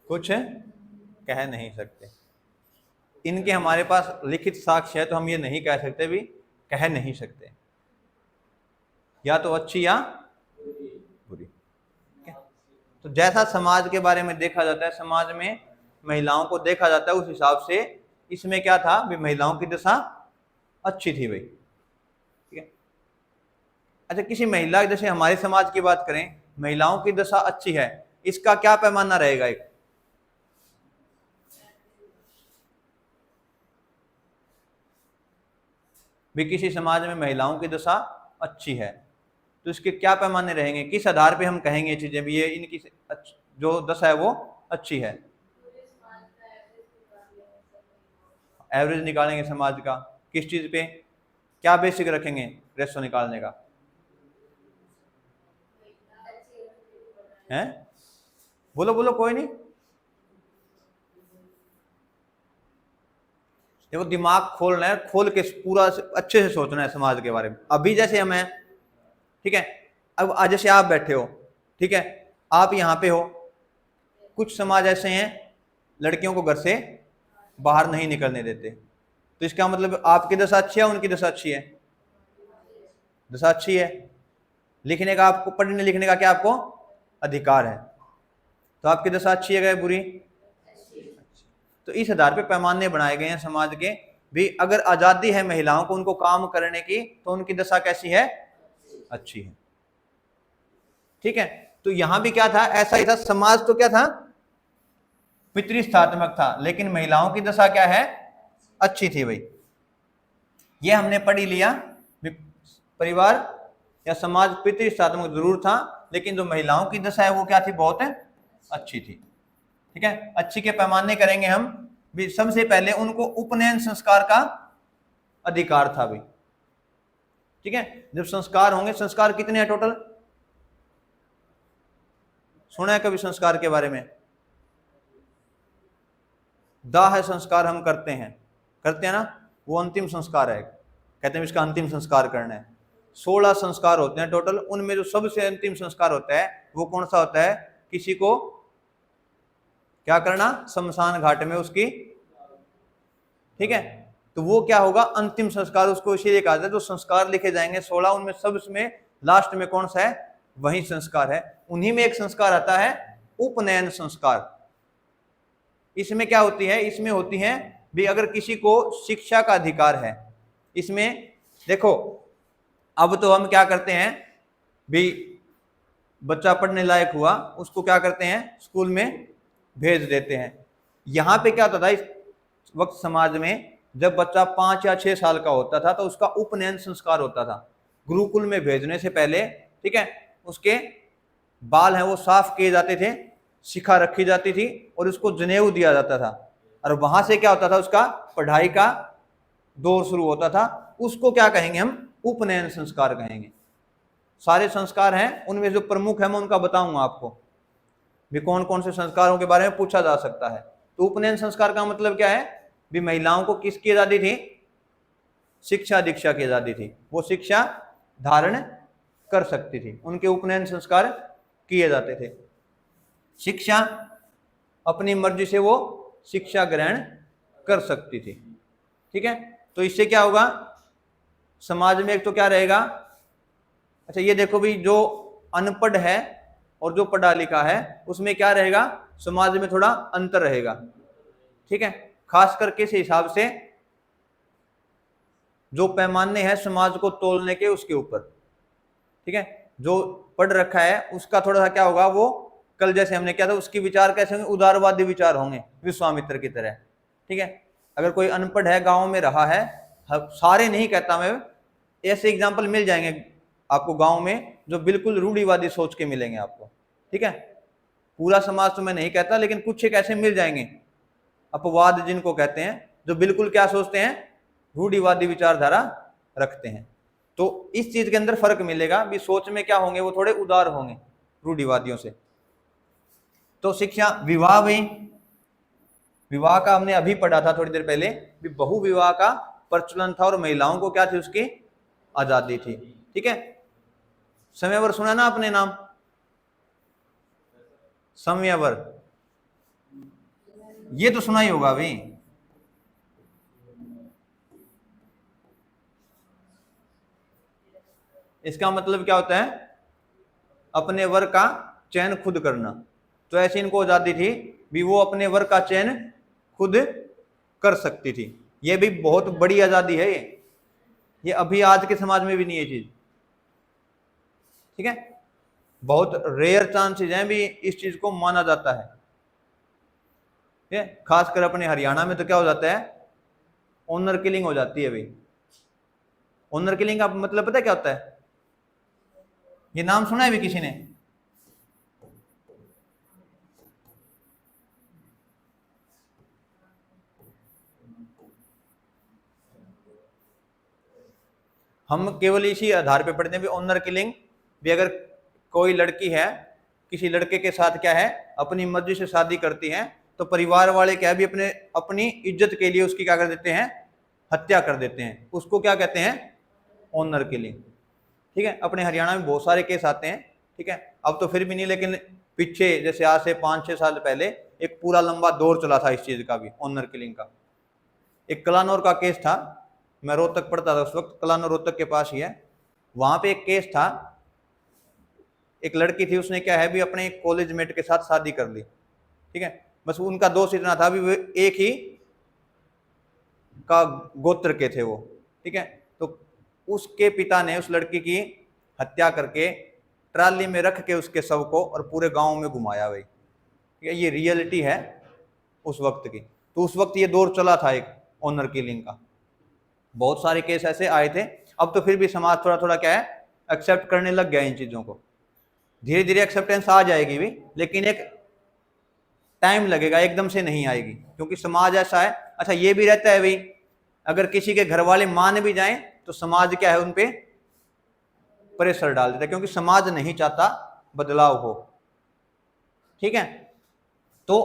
A: कुछ कह नहीं सकते। इनके हमारे पास लिखित साक्ष्य है, तो हम ये नहीं कह सकते भी, कह नहीं सकते, या तो अच्छी या बुरी। तो जैसा समाज के बारे में देखा जाता है, समाज में महिलाओं को देखा जाता है, उस हिसाब से इसमें क्या था भी, महिलाओं की दशा अच्छी थी भाई, ठीक है। अच्छा किसी महिला, जैसे हमारे समाज की बात करें, महिलाओं की दशा अच्छी है, इसका क्या पैमाना रहेगा, एक भी किसी समाज में महिलाओं की दशा अच्छी है, तो इसके क्या पैमाने रहेंगे, किस आधार पे हम कहेंगे ये चीजें भी, ये इनकी जो दशा है वो अच्छी है। एवरेज निकालेंगे समाज का, किस चीज पे, क्या बेसिक रखेंगे रेशो निकालने का, हैं बोलो बोलो, कोई नहीं। देखो दिमाग खोलना है, खोल के पूरा अच्छे से सोचना है समाज के बारे में। अभी जैसे हम हैं, ठीक है, अब आज जैसे आप बैठे हो, ठीक है, आप यहाँ पे हो, कुछ समाज ऐसे हैं लड़कियों को घर से बाहर नहीं निकलने देते, तो इसका मतलब आपकी दशा अच्छी है, उनकी दशा अच्छी है, दशा अच्छी है। लिखने का, आपको पढ़ने लिखने का क्या आपको अधिकार है, तो आपकी दशा अच्छी है क्या बुरी, तो इस आधार पे पैमाने बनाए गए हैं समाज के भी। अगर आजादी है महिलाओं को उनको काम करने की, तो उनकी दशा कैसी है, अच्छी है, ठीक है। तो यहां भी क्या था, ऐसा ही था, समाज तो क्या था, पितृस्थात्मक था, लेकिन महिलाओं की दशा क्या है, अच्छी थी भाई। ये हमने पढ़ ही लिया, परिवार या समाज पितृस्थात्मक जरूर था, लेकिन जो महिलाओं की दशा है वो क्या थी, बहुत है अच्छी थी। ठीक है, अच्छी के पैमाने करेंगे हम भी। सबसे पहले उनको उपनयन संस्कार का अधिकार था भी। ठीक है, जब संस्कार होंगे, संस्कार कितने हैं टोटल? सुना है कभी संस्कार के बारे में? 10 संस्कार हम करते हैं ना, वो अंतिम संस्कार है, कहते हैं इसका अंतिम संस्कार करना है। 16 संस्कार होते हैं टोटल, उनमें जो सबसे अंतिम संस्कार होता है वो कौन सा होता है? किसी को क्या करना? शमशान घाट में उसकी, ठीक है, तो वो क्या होगा? अंतिम संस्कार उसको इसीलिए कहा जाता है। जो संस्कार लिखे जाएंगे 16, उनमें सबसे लास्ट में कौन सा है? वही संस्कार है। उन्हीं में एक संस्कार आता है उपनयन संस्कार। इसमें क्या होती है? इसमें होती है भी अगर किसी को शिक्षा का अधिकार है, इसमें देखो, अब तो हम क्या करते हैं भी, बच्चा पढ़ने लायक हुआ उसको क्या करते हैं? स्कूल में भेज देते हैं। यहां पे क्या होता था इस वक्त समाज में? जब बच्चा 5 या 6 साल का होता था तो उसका उपनयन संस्कार होता था। गुरुकुल में भेजने से पहले, ठीक है, उसके बाल हैं वो साफ किए जाते थे, शिखा रखी जाती थी और उसको जनेऊ दिया जाता था। और वहां से क्या होता था? उसका पढ़ाई का दौर शुरू होता था। उसको क्या कहेंगे हम? उपनयन संस्कार कहेंगे। सारे संस्कार हैं, उनमें जो प्रमुख है मैं उनका बताऊंगा आपको भी, कौन कौन से संस्कारों के बारे में पूछा जा सकता है। तो उपनयन संस्कार का मतलब क्या है भी? महिलाओं को किसकी आजादी थी? शिक्षा दीक्षा की आजादी थी। वो शिक्षा धारण कर सकती थी, उनके उपनयन संस्कार किए जाते थे। शिक्षा अपनी मर्जी से वो शिक्षा ग्रहण कर सकती थी। ठीक है, तो इससे क्या होगा? समाज में एक तो क्या रहेगा? अच्छा ये देखो भी, जो अनपढ़ है और जो पढ़ा लिखा है उसमें क्या रहेगा? समाज में थोड़ा अंतर रहेगा। ठीक है, खास करके इस हिसाब से जो पैमाने हैं समाज को तोलने के, उसके ऊपर। ठीक है, जो पढ़ रखा है उसका थोड़ा सा क्या होगा? वो कल जैसे हमने क्या था, उसकी विचार कैसे होंगे? उदारवादी विचार होंगे, विश्वामित्र की तरह। ठीक है, अगर कोई अनपढ़ है, गांव में रहा है, सारे नहीं कहता मैं, ऐसे एग्जाम्पल मिल जाएंगे आपको गांव में जो बिल्कुल रूढ़िवादी सोच के मिलेंगे आपको। ठीक है, पूरा समाज तो मैं नहीं कहता, लेकिन कुछ एक ऐसे मिल जाएंगे, अपवाद जिनको कहते हैं, जो बिल्कुल क्या सोचते हैं? रूढ़िवादी विचारधारा रखते हैं। तो इस चीज के अंदर फर्क मिलेगा भी, सोच में क्या होंगे? वो थोड़े उदार होंगे रूढ़िवादियों से। तो शिक्षा, विवाह भी, विवाह का हमने अभी पढ़ा था थोड़ी देर पहले भी, बहु विवाह का प्रचलन था और महिलाओं को क्या थी? उसकी आजादी थी। ठीक है, समयवर सुना ना अपने नाम? समयवर ये तो सुना ही होगा अभी। इसका मतलब क्या होता है? अपने वर का चयन खुद करना। तो ऐसी इनको आजादी थी भी, वो अपने वर का चयन खुद कर सकती थी। ये भी बहुत बड़ी आजादी है ये अभी आज के समाज में भी नहीं है चीज। ठीक है, बहुत रेयर चांसेस हैं भी इस चीज को माना जाता है। ठीक है, खासकर अपने हरियाणा में तो क्या हो जाता है? ऑनर किलिंग हो जाती है भाई। ऑनर किलिंग का मतलब पता है क्या होता है? ये नाम सुना है भी किसी ने? हम केवल इसी आधार पे पढ़ते हैं भी, ऑनर किलिंग भी, अगर कोई लड़की है किसी लड़के के साथ क्या है, अपनी मर्जी से शादी करती है, तो परिवार वाले क्या है भी, अपनी इज्जत के लिए उसकी क्या कर देते हैं? हत्या कर देते हैं। उसको क्या कहते हैं? Honour killing. ठीक है, अपने हरियाणा में बहुत सारे केस आते हैं। ठीक है, अब तो फिर भी नहीं, लेकिन पीछे जैसे आज से 5-6 साल पहले एक पूरा लंबा दौर चला था इस चीज का भी, ऑनर किलिंग का। एक कलानौर का केस था, मैं रोहतक पढ़ता था उस वक्त, कलानौर रोहतक के पास ही है। वहां पे एक केस था, एक लड़की थी, उसने क्या है भी अपने कॉलेज मेट के साथ शादी कर ली। ठीक है, बस उनका दोष इतना था भी वो एक ही का गोत्र के थे वो। ठीक है, तो उसके पिता ने उस लड़की की हत्या करके ट्राली में रख के उसके शव को और पूरे गांव में घुमाया भाई। ठीक है, ये रियलिटी है उस वक्त की। तो उस वक्त ये दौर चला था एक ऑनर किलिंग का, बहुत सारे केस ऐसे आए थे। अब तो फिर भी समाज थोड़ा थोड़ा क्या है, एक्सेप्ट करने लग गया इन चीजों को। धीरे धीरे एक्सेप्टेंस आ जाएगी भी, लेकिन एक टाइम लगेगा, एकदम से नहीं आएगी, क्योंकि समाज ऐसा है। अच्छा ये भी रहता है भाई, अगर किसी के घर वाले मान भी जाएं तो समाज क्या है, उनपे प्रेशर डाल देता है, क्योंकि समाज नहीं चाहता बदलाव हो। ठीक है, तो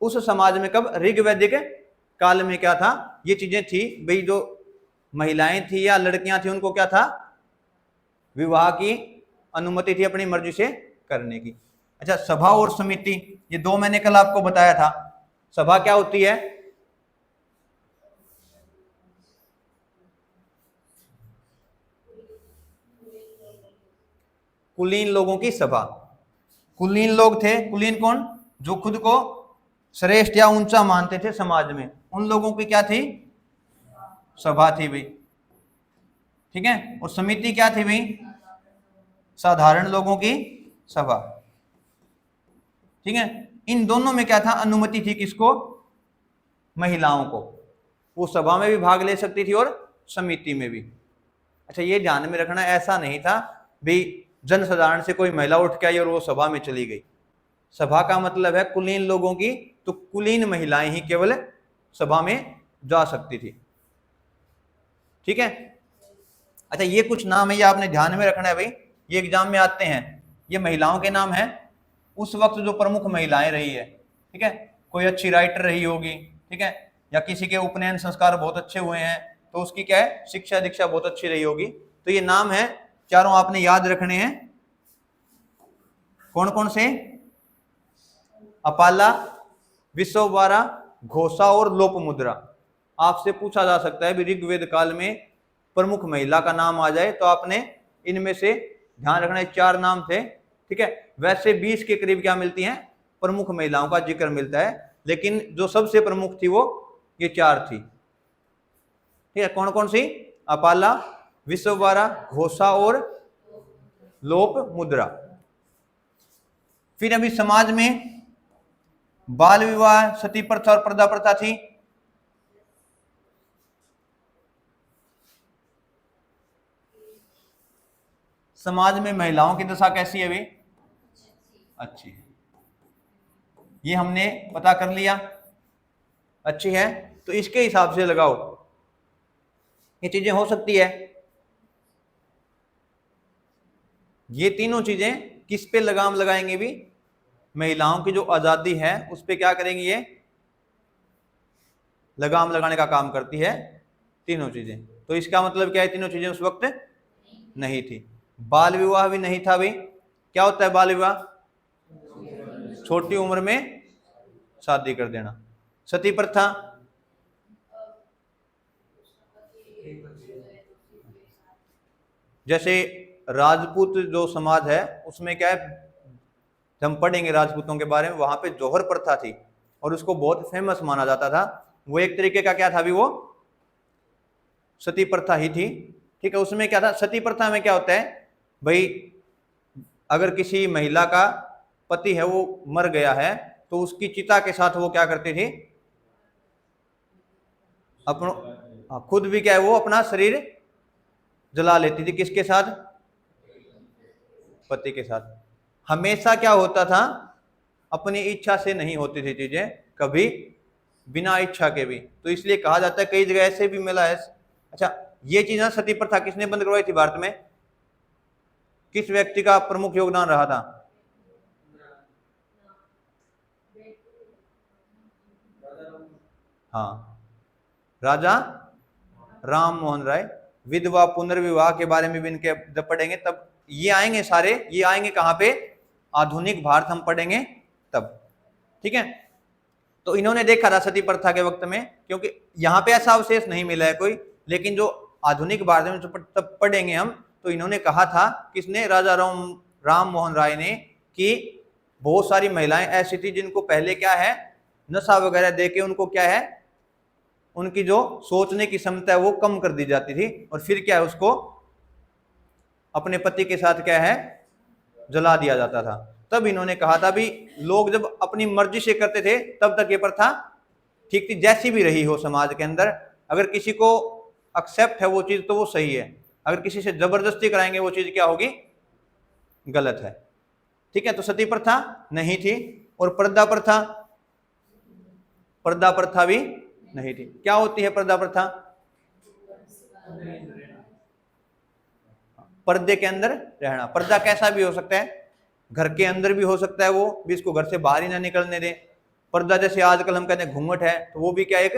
A: उस समाज में कब, ऋग्वैदिक काल में क्या था, ये चीजें थी भाई। जो महिलाएं थी या लड़कियां थी, उनको क्या था, विवाह की अनुमति थी अपनी मर्जी से करने की। अच्छा सभा और समिति, ये दो मैंने कल आपको बताया था। सभा क्या होती है, कुलीन लोगों की सभा। कुलीन लोग थे, कुलीन कौन, जो खुद को श्रेष्ठ या ऊंचा मानते थे समाज में, उन लोगों की क्या थी, सभा थी भाई। ठीक है, और समिति क्या थी भाई, साधारण लोगों की सभा। ठीक है, इन दोनों में क्या था, अनुमति थी किसको, महिलाओं को। वो सभा में भी भाग ले सकती थी और समिति में भी। अच्छा ये ध्यान में रखना, ऐसा नहीं था भाई जनसाधारण से कोई महिला उठ के आई और वो सभा में चली गई। सभा का मतलब है कुलीन लोगों की, तो कुलीन महिलाएं ही केवल सभा में जा सकती थी। ठीक है, अच्छा ये कुछ नाम है, ये आपने ध्यान में रखना है भाई, ये एग्जाम में आते हैं। ये महिलाओं के नाम है, उस वक्त जो प्रमुख महिलाएं रही है। ठीक है, कोई अच्छी राइटर रही होगी, ठीक है, या किसी के उपनयन संस्कार बहुत अच्छे हुए हैं तो उसकी क्या है, शिक्षा दीक्षा बहुत अच्छी रही होगी। तो ये नाम है चारों, आपने याद रखने हैं। कौन कौन से, अपाला, विश्ववारा, घोषा और लोपमुद्रा। आपसे पूछा जा सकता है ऋग्वेद काल में प्रमुख महिला का नाम आ जाए तो आपने इनमें से ध्यान रखना, 4 नाम थे। ठीक है, वैसे 20 के करीब क्या मिलती हैं, प्रमुख महिलाओं का जिक्र मिलता है, लेकिन जो सबसे प्रमुख थी वो ये 4 थी। ठीक है, कौन कौन सी, अपाला, विश्ववारा, घोषा और लोपमुद्रा। फिर अभी समाज में बाल विवाह, सती प्रथा और पर्दा प्रथा थी। समाज में महिलाओं की दशा कैसी है भाई, अच्छी है, ये हमने पता कर लिया, अच्छी है। तो इसके हिसाब से लगाओ, ये चीजें हो सकती है। ये तीनों चीजें किस पे लगाम लगाएंगे भी, महिलाओं की जो आजादी है उस पे क्या करेंगी, ये लगाम लगाने का काम करती है तीनों चीजें। तो इसका मतलब क्या है, तीनों चीजें उस वक्त नहीं थी। बाल विवाह भी नहीं था भाई। क्या होता है बाल विवाह, छोटी उम्र में शादी कर देना। सती प्रथा, जैसे राजपूत जो समाज है उसमें क्या है, हम पढ़ेंगे राजपूतों के बारे में, वहां पे जौहर प्रथा थी और उसको बहुत फेमस माना जाता था। वो एक तरीके का क्या था भी, वो सती प्रथा ही थी। ठीक है, उसमें क्या था, सती प्रथा में क्या होता है भाई, अगर किसी महिला का पति है वो मर गया है तो उसकी चिता के साथ वो क्या करती थी, अपना खुद भी क्या है वो अपना शरीर जला लेती थी। किसके साथ, पति के साथ। हमेशा क्या होता था, अपनी इच्छा से नहीं होती थी चीजें, कभी बिना इच्छा के भी। तो इसलिए कहा जाता है, कई जगह ऐसे भी मिला है। अच्छा ये चीज ना, सती प्रथा किसने बंद करवाई थी भारत में, किस व्यक्ति का प्रमुख योगदान रहा था, हाँ राजा राम मोहन राय। विधवा पुनर्विवाह के बारे में भी इनके जब पढ़ेंगे तब ये आएंगे सारे, ये आएंगे कहाँ पे, आधुनिक भारत हम पढ़ेंगे तब। ठीक है, तो इन्होंने देखा था सती प्रथा के वक्त में, क्योंकि यहाँ पे ऐसा अवशेष नहीं मिला है कोई, लेकिन जो आधुनिक भारत में तब पढ़ेंगे हम, तो इन्होंने कहा था, किसने, राजा राम मोहन राय ने, कि बहुत सारी महिलाएं ऐसी थी जिनको पहले क्या है, नशा वगैरह देके उनको क्या है, उनकी जो सोचने की क्षमता है वो कम कर दी जाती थी, और फिर क्या है उसको अपने पति के साथ क्या है जला दिया जाता था। तब इन्होंने कहा था भी, लोग जब अपनी मर्जी से करते थे तब तक ये प्रथा ठीक थी, जैसी भी रही हो समाज के अंदर। अगर किसी को एक्सेप्ट है वो चीज तो वो सही है, अगर किसी से जबरदस्ती कराएंगे वो चीज क्या होगी, गलत है। ठीक है, तो सती प्रथा नहीं थी। और पर्दा प्रथा, पर्दा प्रथा भी नहीं थी। क्या होती है पर्दा प्रथा? पर्दे के अंदर रहना। पर्दा कैसा भी हो सकता है, घर के अंदर भी हो सकता है, वो भी इसको घर से बाहर ही ना निकलने दें। पर्दा जैसे आजकल हम कहते हैं घूंघट है, तो वो भी क्या एक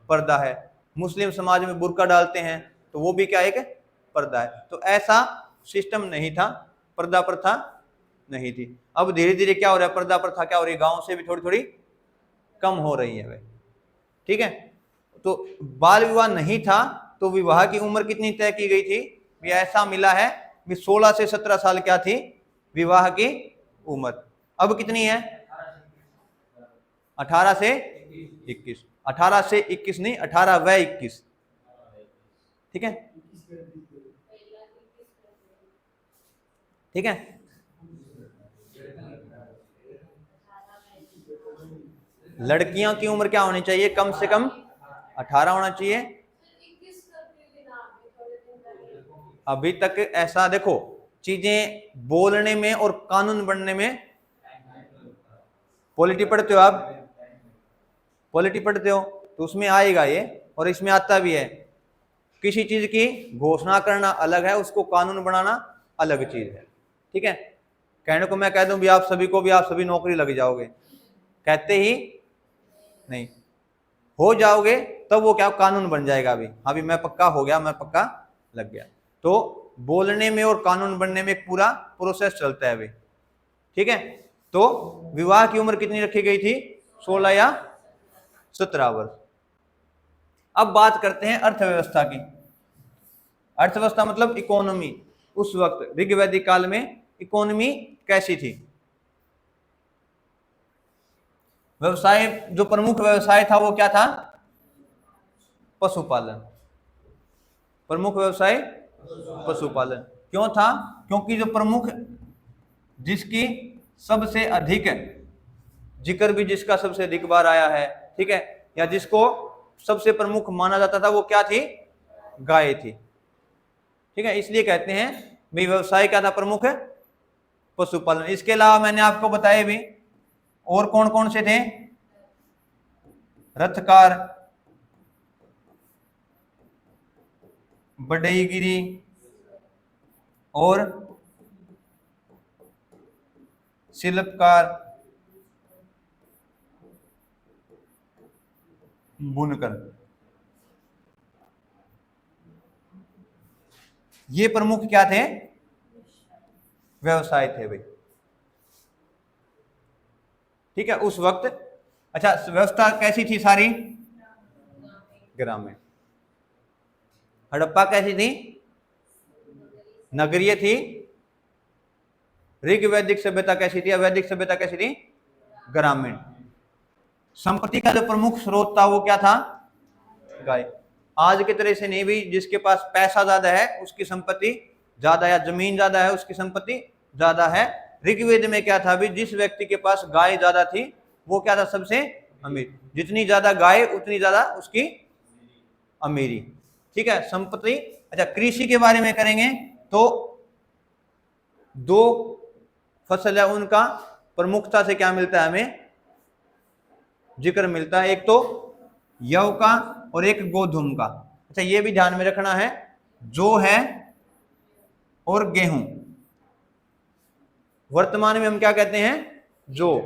A: पर्दा है। मुस्लिम समाज में बुर्का डालते हैं, तो वो भी क्या एक पर्दा है। तो ऐसा सिस्टम नहीं था, पर्दा प्रथा नहीं थी। अब धीरे धीरे क्या हो रहा है, पर्दा प्रथा क्या हो रही है, गांव से भी थोड़ी थोड़ी कम हो रही है भाई। ठीक है, तो बाल विवाह नहीं था तो विवाह की उम्र कितनी तय की गई थी? भी ऐसा मिला है भी 16 से 17 साल क्या थी विवाह की उम्र। अब कितनी है? 18 से 21। 18 से 21 नहीं, 18 व 21। ठीक है, ठीक है। लड़कियों की उम्र क्या होनी चाहिए? कम से कम 18 होना चाहिए। अभी तक ऐसा देखो, चीजें बोलने में और कानून बनने में, पॉलिटी पढ़ते हो आप, पॉलिटी पढ़ते हो तो उसमें आएगा ये, और इसमें आता भी है। किसी चीज की घोषणा करना अलग है, उसको कानून बनाना अलग चीज है। ठीक है, कहने को मैं कह दूं भी आप सभी को भी आप सभी नौकरी लग जाओगे, कहते ही नहीं, हो जाओगे तब वो क्या कानून बन जाएगा। अभी अभी मैं पक्का हो गया, मैं पक्का लग गया। तो बोलने में और कानून बनने में एक पूरा प्रोसेस चलता है अभी। ठीक है, तो विवाह की उम्र कितनी रखी गई थी? 16 या 17 वर्ष। अब बात करते हैं अर्थव्यवस्था की। अर्थव्यवस्था मतलब इकोनॉमी। उस वक्त ऋग्वैदिक काल में इकोनॉमी कैसी थी? व्यवसाय, जो प्रमुख व्यवसाय था वो क्या था? पशुपालन। प्रमुख व्यवसाय पशुपालन। क्यों था? क्योंकि जो प्रमुख, जिसकी सबसे अधिक जिक्र भी जिसका सबसे अधिक बार आया है, ठीक है, या जिसको सबसे प्रमुख माना जाता था, वो क्या थी? गाय थी। ठीक है, इसलिए कहते हैं भाई व्यवसाय क्या था प्रमुख? पशुपालन। इसके अलावा मैंने आपको बताया भी और कौन कौन से थे? रथकार, बढ़ईगिरी और शिल्पकार, बुनकर। ये प्रमुख क्या थे? व्यवसाय थे भाई। ठीक है, उस वक्त। अच्छा, व्यवस्था कैसी थी सारी? ग्रामीण। हड़प्पा कैसी थी? नगरीय थी। ऋग्वैदिक सभ्यता कैसी थी? वैदिक सभ्यता कैसी थी? ग्रामीण। संपत्ति का जो प्रमुख स्रोत था वो क्या था? गाय। आज की तरह से नहीं भी, जिसके पास पैसा ज्यादा है उसकी संपत्ति ज्यादा, या जमीन ज्यादा है उसकी संपत्ति ज्यादा है। ऋग्वेद में क्या था भी, जिस व्यक्ति के पास गाय ज्यादा थी वो क्या था? सबसे अमीर। जितनी ज्यादा गाय उतनी ज्यादा उसकी अमीरी। ठीक है, संपत्ति। अच्छा, कृषि के बारे में करेंगे तो दो फसल है, उनका प्रमुखता से क्या मिलता है हमें? जिक्र मिलता है। एक तो यव का और एक गोधूम का। अच्छा, ये भी ध्यान में रखना है, जो है और गेहूं। वर्तमान में हम क्या कहते हैं? जो।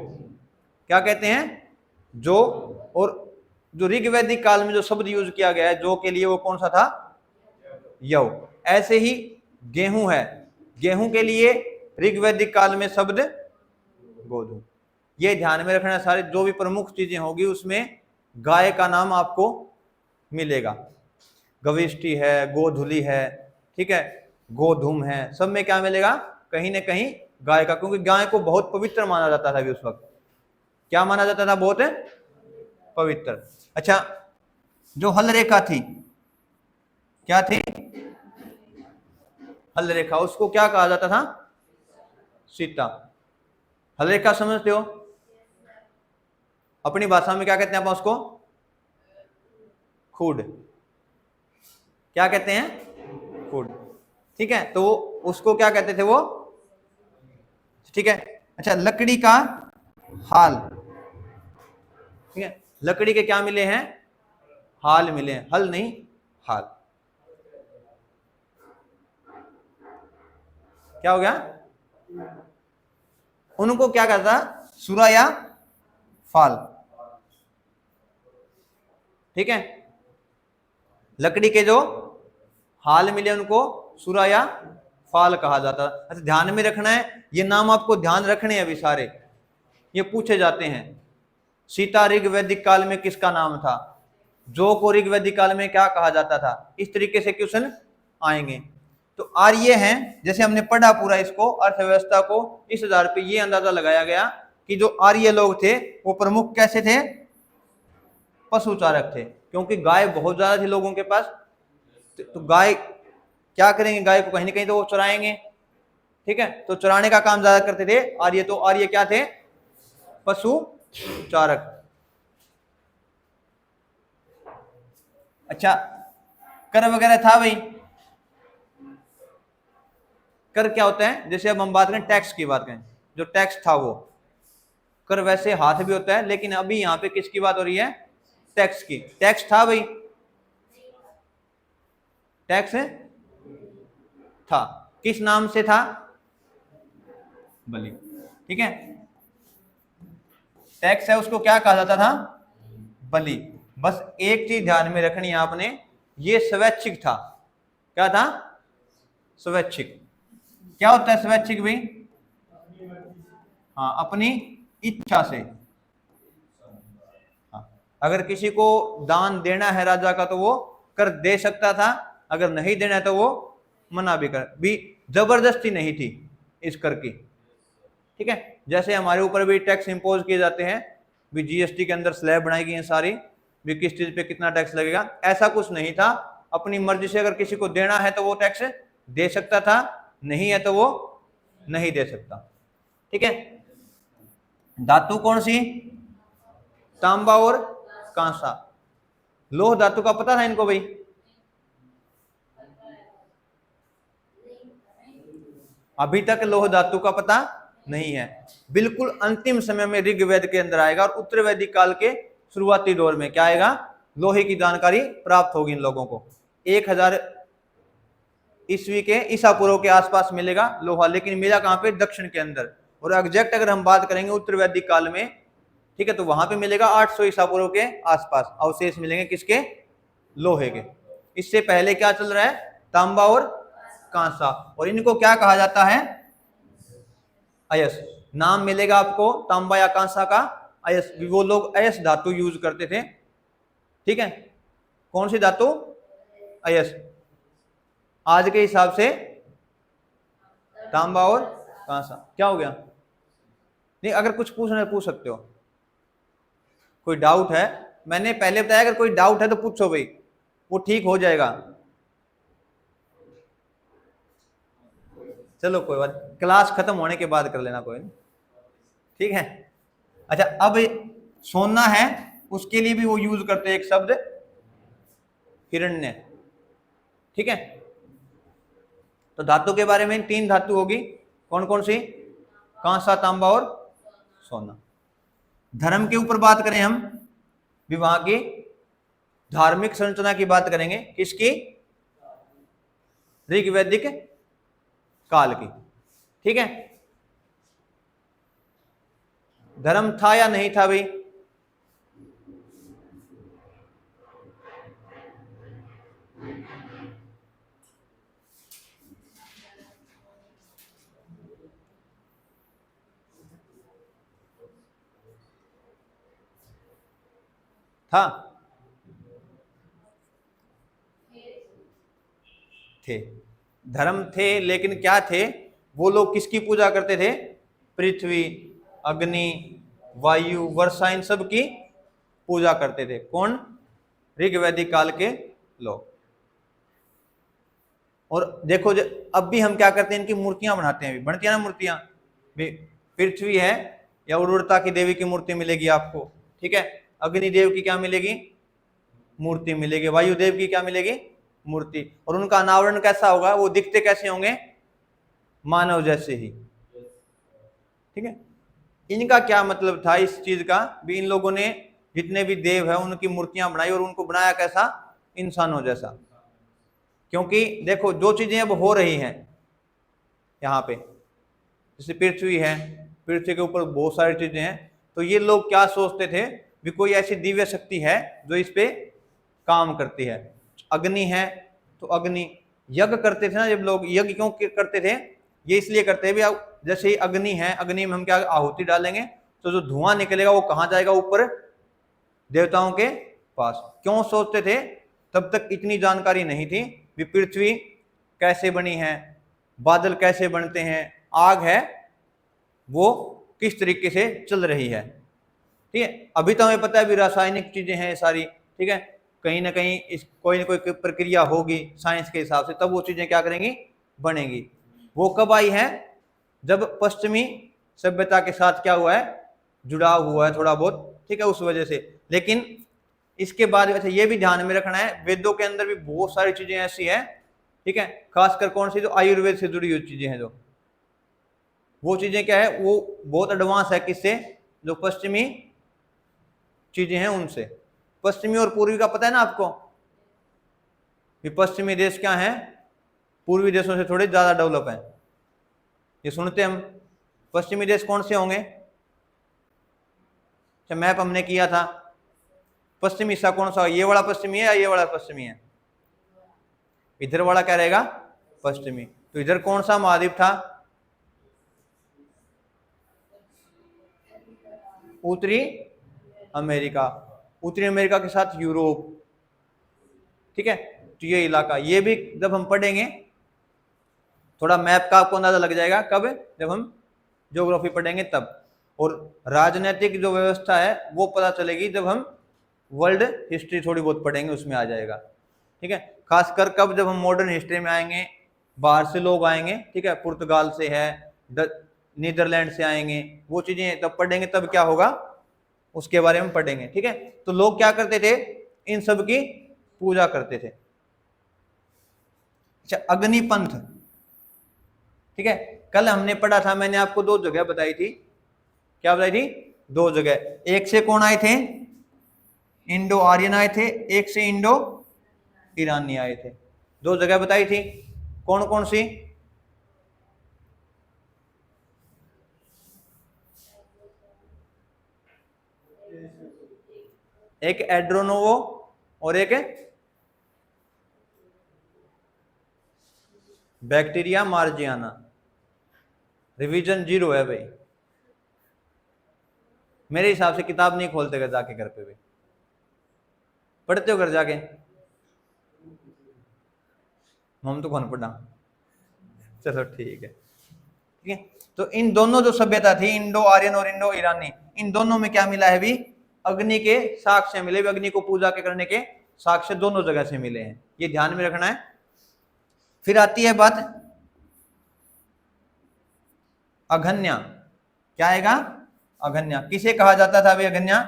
A: क्या कहते हैं? जो। और जो ऋग्वैदिक काल में जो शब्द यूज किया गया है जो के लिए, वो कौन सा था? यव। ऐसे ही गेहूं है, गेहूं के लिए ऋग्वैदिक काल में शब्द गोधूम। ये ध्यान में रखना। सारे जो भी प्रमुख चीजें होगी उसमें गाय का नाम आपको मिलेगा। गविष्ठी है, गोधुली है, ठीक है, गोधूम है, सब में क्या मिलेगा? कहीं ना कहीं गाय का, क्योंकि गाय को बहुत पवित्र माना जाता था अभी उस वक्त। क्या माना जाता था? बहुत पवित्र। अच्छा, जो हल रेखा थी, क्या थी? हल रेखा। उसको क्या कहा जाता था? सीता। हल रेखा समझते हो? अपनी भाषा में क्या कहते हैं आप उसको? खूड। क्या कहते हैं? खूड। ठीक है, तो उसको क्या कहते थे वो? ठीक है। अच्छा, लकड़ी का हाल, ठीक है। लकड़ी के क्या मिले हैं? हाल मिले हैं, हल नहीं, हाल। क्या हो गया? उनको क्या कहता? सुरा या फाल, ठीक है। लकड़ी के जो हाल मिले उनको सुरा या फाल कहा जाता है। अच्छा, ध्यान में रखना है, ये नाम आपको ध्यान रखने हैं अभी सारे, ये पूछे जाते हैं। सीता ऋग वैदिक काल में किसका नाम था? जो को ऋग वैदिक काल में क्या कहा जाता था? इस तरीके से क्वेश्चन आएंगे। तो आर्य हैं, जैसे हमने पढ़ा पूरा इसको, अर्थव्यवस्था को इस आधार पे ये अंदाजा लगाया गया कि जो आर्य लोग थे वो प्रमुख कैसे थे? पशुचारक थे, क्योंकि गाय बहुत ज्यादा थी लोगों के पास। तो गाय क्या करेंगे? गाय को कहीं ना कहीं तो वो चराएंगे, ठीक है। तो चराने का काम ज्यादा करते थे आर्य। तो आर्य क्या थे? पशु चारक। अच्छा, कर वगैरह था भाई? कर क्या होता है? जैसे अब हम बात करें टैक्स की बात करें, जो टैक्स था वो कर, वैसे हाथ भी होता है, लेकिन अभी यहाँ पे किसकी बात हो रही है? टैक्स की। टैक्स था भाई? टैक्स था, किस नाम से था? बलि, ठीक है। टैक्स है उसको क्या कहा जाता था? बलि। बस एक चीज ध्यान में रखनी है आपने, ये स्वैच्छिक था। क्या था? स्वैच्छिक। क्या होता है स्वैच्छिक भाई? हाँ, अपनी इच्छा से। हाँ, अगर किसी को दान देना है राजा का तो वो कर दे सकता था, अगर नहीं देना है तो वो मना भी कर, भी जबरदस्ती नहीं थी इस कर की, ठीक है। जैसे हमारे ऊपर भी टैक्स इंपोज किए जाते हैं, भी जीएसटी के अंदर स्लैब बनाई गई है सारी, भी किस चीज पे कितना टैक्स लगेगा, ऐसा कुछ नहीं था। अपनी मर्जी से अगर किसी को देना है तो वो टैक्स दे सकता था, नहीं है तो वो नहीं दे सकता, ठीक है। धातु कौन सी? तांबा और कांसा। लोह धातु का पता था इनको भाई? अभी तक लोह धातु का पता नहीं है। बिल्कुल अंतिम समय में ऋग्वेद के अंदर आएगा, और उत्तर वैदिक काल के शुरुआती दौर में क्या आएगा? लोहे की जानकारी प्राप्त होगी इन लोगों को। 1000 ईस्वी के ईसा पूर्व के आसपास मिलेगा लोहा, लेकिन मिला कहां पे? दक्षिण के अंदर। और एग्जैक्ट अगर हम बात करेंगे उत्तर वैदिक काल में, ठीक है, तो वहां पे मिलेगा 800 ईसा पूर्व के आसपास। अवशेष मिलेंगे किसके? लोहे के। इससे पहले क्या चल रहा है? तांबा और कांसा। और इनको क्या कहा जाता है? अयस। नाम मिलेगा आपको तांबा या कांसा का, अयस। वो लोग अयस धातु यूज करते थे, ठीक है। कौन सी धातु? अयस। आज के हिसाब से तांबा और कांसा। क्या हो गया? नहीं, अगर कुछ पूछना है पूछ सकते हो, कोई डाउट है? मैंने पहले बताया अगर कोई डाउट है तो पूछो भाई, वो ठीक हो जाएगा। चलो कोई बात, क्लास खत्म होने के बाद कर लेना, कोई नहीं, ठीक है। अच्छा, अब सोना है, उसके लिए भी वो यूज करते हैं एक शब्द हिरण्य, ठीक है। तो धातु के बारे में 3 धातु होगी, कौन कौन सी? कांसा, तांबा और सोना। धर्म के ऊपर बात करें हम, विवाह की धार्मिक संरचना की बात करेंगे, किसकी? ऋग्वैदिक काल की, ठीक है। धर्म था या नहीं था भाई? था, थे, धर्म थे, लेकिन क्या थे वो लोग? किसकी पूजा करते थे? पृथ्वी, अग्नि, वायु, वर्षा, इन सब की पूजा करते थे। कौन? ऋग्वैदिक काल के लोग। और देखो अब भी हम क्या करते हैं, इनकी मूर्तियां बनाते हैं, बनती है ना मूर्तियां। पृथ्वी है या उर्वरता की देवी की मूर्ति मिलेगी आपको, ठीक है। अग्निदेव की क्या मिलेगी? मूर्ति मिलेगी। वायुदेव की क्या मिलेगी? मूर्ति। और उनका अनावरण कैसा होगा? वो दिखते कैसे होंगे? मानव जैसे ही, ठीक है। इनका क्या मतलब था इस चीज का भी, इन लोगों ने जितने भी देव है उनकी मूर्तियां बनाई और उनको बनाया कैसा, इंसानों जैसा। क्योंकि देखो जो चीजें अब हो रही हैं यहाँ पे, जैसे पृथ्वी है, पृथ्वी के ऊपर बहुत सारी चीजें हैं, तो ये लोग क्या सोचते थे भी कोई ऐसी दिव्य शक्ति है जो इस पे काम करती है। अग्नि है तो अग्नि, यज्ञ करते थे ना जब लोग, यज्ञ क्यों करते थे, ये इसलिए करते हैं भी जैसे ही अग्नि है, अग्नि में हम क्या आहुति डालेंगे तो जो धुआं निकलेगा वो कहाँ जाएगा, ऊपर देवताओं के पास। क्यों सोचते थे, तब तक इतनी जानकारी नहीं थी भी पृथ्वी कैसे बनी है, बादल कैसे बनते हैं, आग है वो किस तरीके से चल रही है। ठीक है, अभी तो हमें पता है भी रासायनिक चीजें हैं सारी, ठीक है, कहीं ना कहीं इस कोई ना कोई प्रक्रिया होगी साइंस के हिसाब से, तब वो चीजें क्या करेंगी, बनेंगी। वो कब आई है, जब पश्चिमी सभ्यता के साथ क्या हुआ है, जुड़ाव हुआ है थोड़ा बहुत, ठीक है, उस वजह से। लेकिन इसके बाद अच्छा ये भी ध्यान में रखना है, वेदों के अंदर भी बहुत सारी चीजें ऐसी हैं, ठीक है, खासकर कौन सी, जो आयुर्वेद से जुड़ी हुई चीजें हैं, जो वो चीजें क्या है, वो बहुत एडवांस है, किससे, जो पश्चिमी चीजें हैं उनसे। पश्चिमी और पूर्वी का पता है ना आपको, कि पश्चिमी देश क्या है, पूर्वी देशों से थोड़े ज्यादा डेवलप है, ये सुनते हम। पश्चिमी देश कौन से होंगे, अच्छा मैप हमने किया था, पश्चिमी हिस्सा कौन सा, ये वाला पश्चिमी है या ये वाला पश्चिमी है, इधर वाला क्या रहेगा, पश्चिमी। तो इधर कौन सा महाद्वीप था, उत्तरी अमेरिका, उत्तरी अमेरिका के साथ यूरोप, ठीक है। तो ये इलाका, ये भी जब हम पढ़ेंगे थोड़ा मैप का आपको अंदाजा लग जाएगा, कब, जब हम ज्योग्राफी पढ़ेंगे तब। और राजनीतिक जो व्यवस्था है वो पता चलेगी जब हम वर्ल्ड हिस्ट्री थोड़ी बहुत पढ़ेंगे, उसमें आ जाएगा, ठीक है। खासकर कब, जब हम मॉडर्न हिस्ट्री में आएंगे, बाहर से लोग आएंगे, ठीक है, पुर्तगाल से है, नीदरलैंड से आएंगे, वो चीजें तब पढ़ेंगे, तब क्या होगा उसके बारे में पढ़ेंगे, ठीक है। तो लोग क्या करते थे, इन सब की पूजा करते थे। अच्छा, अग्निपंथ, ठीक है, कल हमने पढ़ा था, मैंने आपको दो जगह बताई थी, क्या बताई थी, दो जगह। एक से कौन आए थे, इंडो आर्यन आए थे, एक से इंडो ईरानी आए थे, दो जगह बताई थी, कौन कौन सी, एक एड्रोनोवो और एक बैक्टीरिया मार्जियाना। रिवीजन 0 है भाई, मेरे हिसाब से किताब नहीं खोलते घर जाके, घर पे भी पढ़ते हो घर जाके, हम तो कौन पढ़ा, चलो ठीक है, ठीक है। तो इन दोनों जो सभ्यता थी, इंडो आर्यन और इंडो ईरानी, इन दोनों में क्या मिला है भी, अग्नि के साक्ष्य मिले, अग्नि को पूजा के करने के साक्ष्य दोनों जगह से मिले हैं, ये ध्यान में रखना है। फिर आती है बात अघन्या, क्या आएगा, अघन्या, किसे कहा जाता था भाई अघन्या,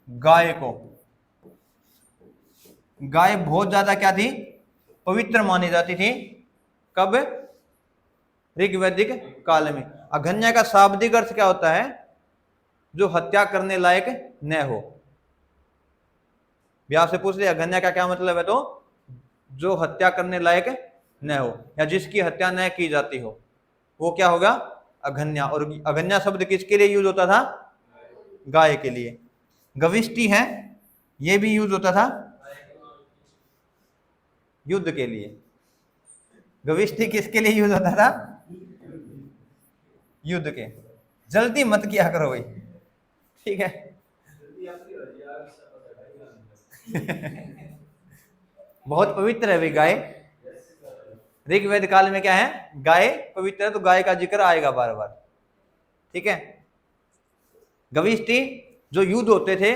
A: गाय को। गाय बहुत ज्यादा क्या थी, पवित्र मानी जाती थी, कब, ऋग्वैदिक काल में। अघन्या का शाब्दिक अर्थ क्या होता है, जो हत्या करने लायक न हो। ब्याह से पूछ लिया अघन्या का क्या मतलब है, तो जो हत्या करने लायक न हो या जिसकी हत्या न की जाती हो, वो क्या होगा, अघन्या। और अघन्या शब्द किसके लिए यूज होता था, गाय के लिए। गविष्टि है, ये भी यूज होता था युद्ध के लिए। गविष्टि किसके लिए यूज होता था, युद्ध के। जल्दी मत किया करो भाई, ठीक है। बहुत पवित्र है भाई गाय, ऋग्वेद काल में क्या है, गाय पवित्र है, तो गाय का जिक्र आएगा बार बार, ठीक है। गविष्टि जो युद्ध होते थे,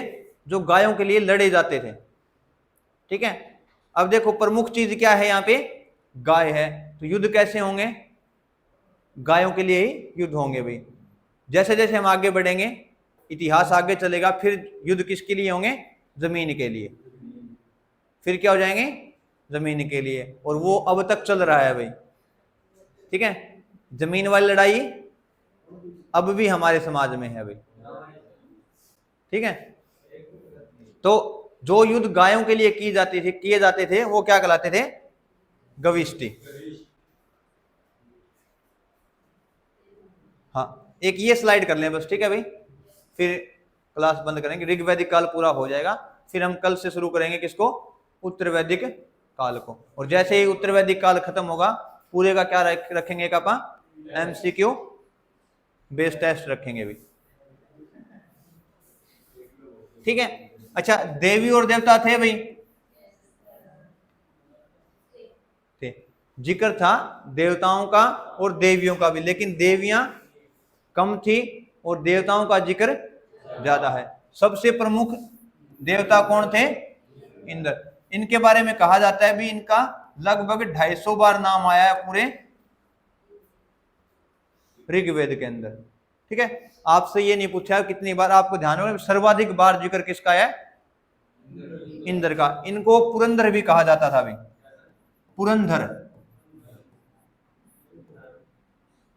A: जो गायों के लिए लड़े जाते थे, ठीक है। अब देखो प्रमुख चीज क्या है यहाँ पे, गाय है, तो युद्ध कैसे होंगे, गायों के लिए ही युद्ध होंगे भाई। जैसे जैसे हम आगे बढ़ेंगे, इतिहास आगे चलेगा, फिर युद्ध किसके लिए होंगे, जमीन के लिए, फिर क्या हो जाएंगे, जमीन के लिए। और वो अब तक चल रहा है भाई, ठीक है। जमीन वाली लड़ाई अब भी हमारे समाज में है भाई। ठीक है, तो जो युद्ध गायों के लिए किए जाते थे वो क्या कहलाते थे? गविष्टि। हाँ, एक ये स्लाइड कर लें बस, ठीक है भाई, फिर क्लास बंद करेंगे। ऋग वैदिक काल पूरा हो जाएगा, फिर हम कल से शुरू करेंगे किसको? उत्तर वैदिक काल को। और जैसे ही उत्तर वैदिक काल खत्म होगा, पूरे का क्या रखेंगे? एक अपन MCQ बेस्ड टेस्ट रखेंगे भी। ठीक है, अच्छा, देवी और देवता थे भाई? थे। जिक्र था देवताओं का और देवियों का भी, लेकिन देवियां कम थी और देवताओं का जिक्र ज्यादा है। सबसे प्रमुख देवता कौन थे? इंद्र। इनके बारे में कहा जाता है भी इनका लगभग 250 बार नाम आया है पूरे ऋग्वेद के अंदर। ठीक है, आपसे ये नहीं पूछा कितनी बार, आपको ध्यान होगा सर्वाधिक बार जिक्र किसका है? इंद्र का। इनको पुरंदर भी कहा जाता था भाई, पुरंदर।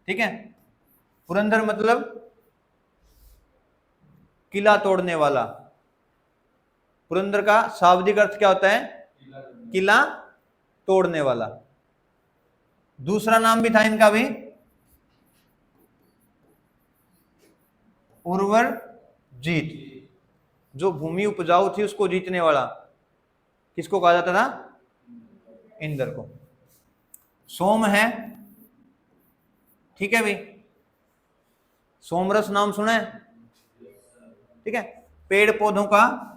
A: ठीक है, पुरंदर मतलब किला तोड़ने वाला। पुरंदर का शाब्दिक अर्थ क्या होता है? किला तोड़ने वाला। दूसरा नाम भी था इनका भी, उर्वर जीत। जो भूमि उपजाऊ थी उसको जीतने वाला किसको कहा जाता था? इंद्र को। सोम है, ठीक है भाई, सोमरस नाम सुना है? ठीक है, पेड़ पौधों का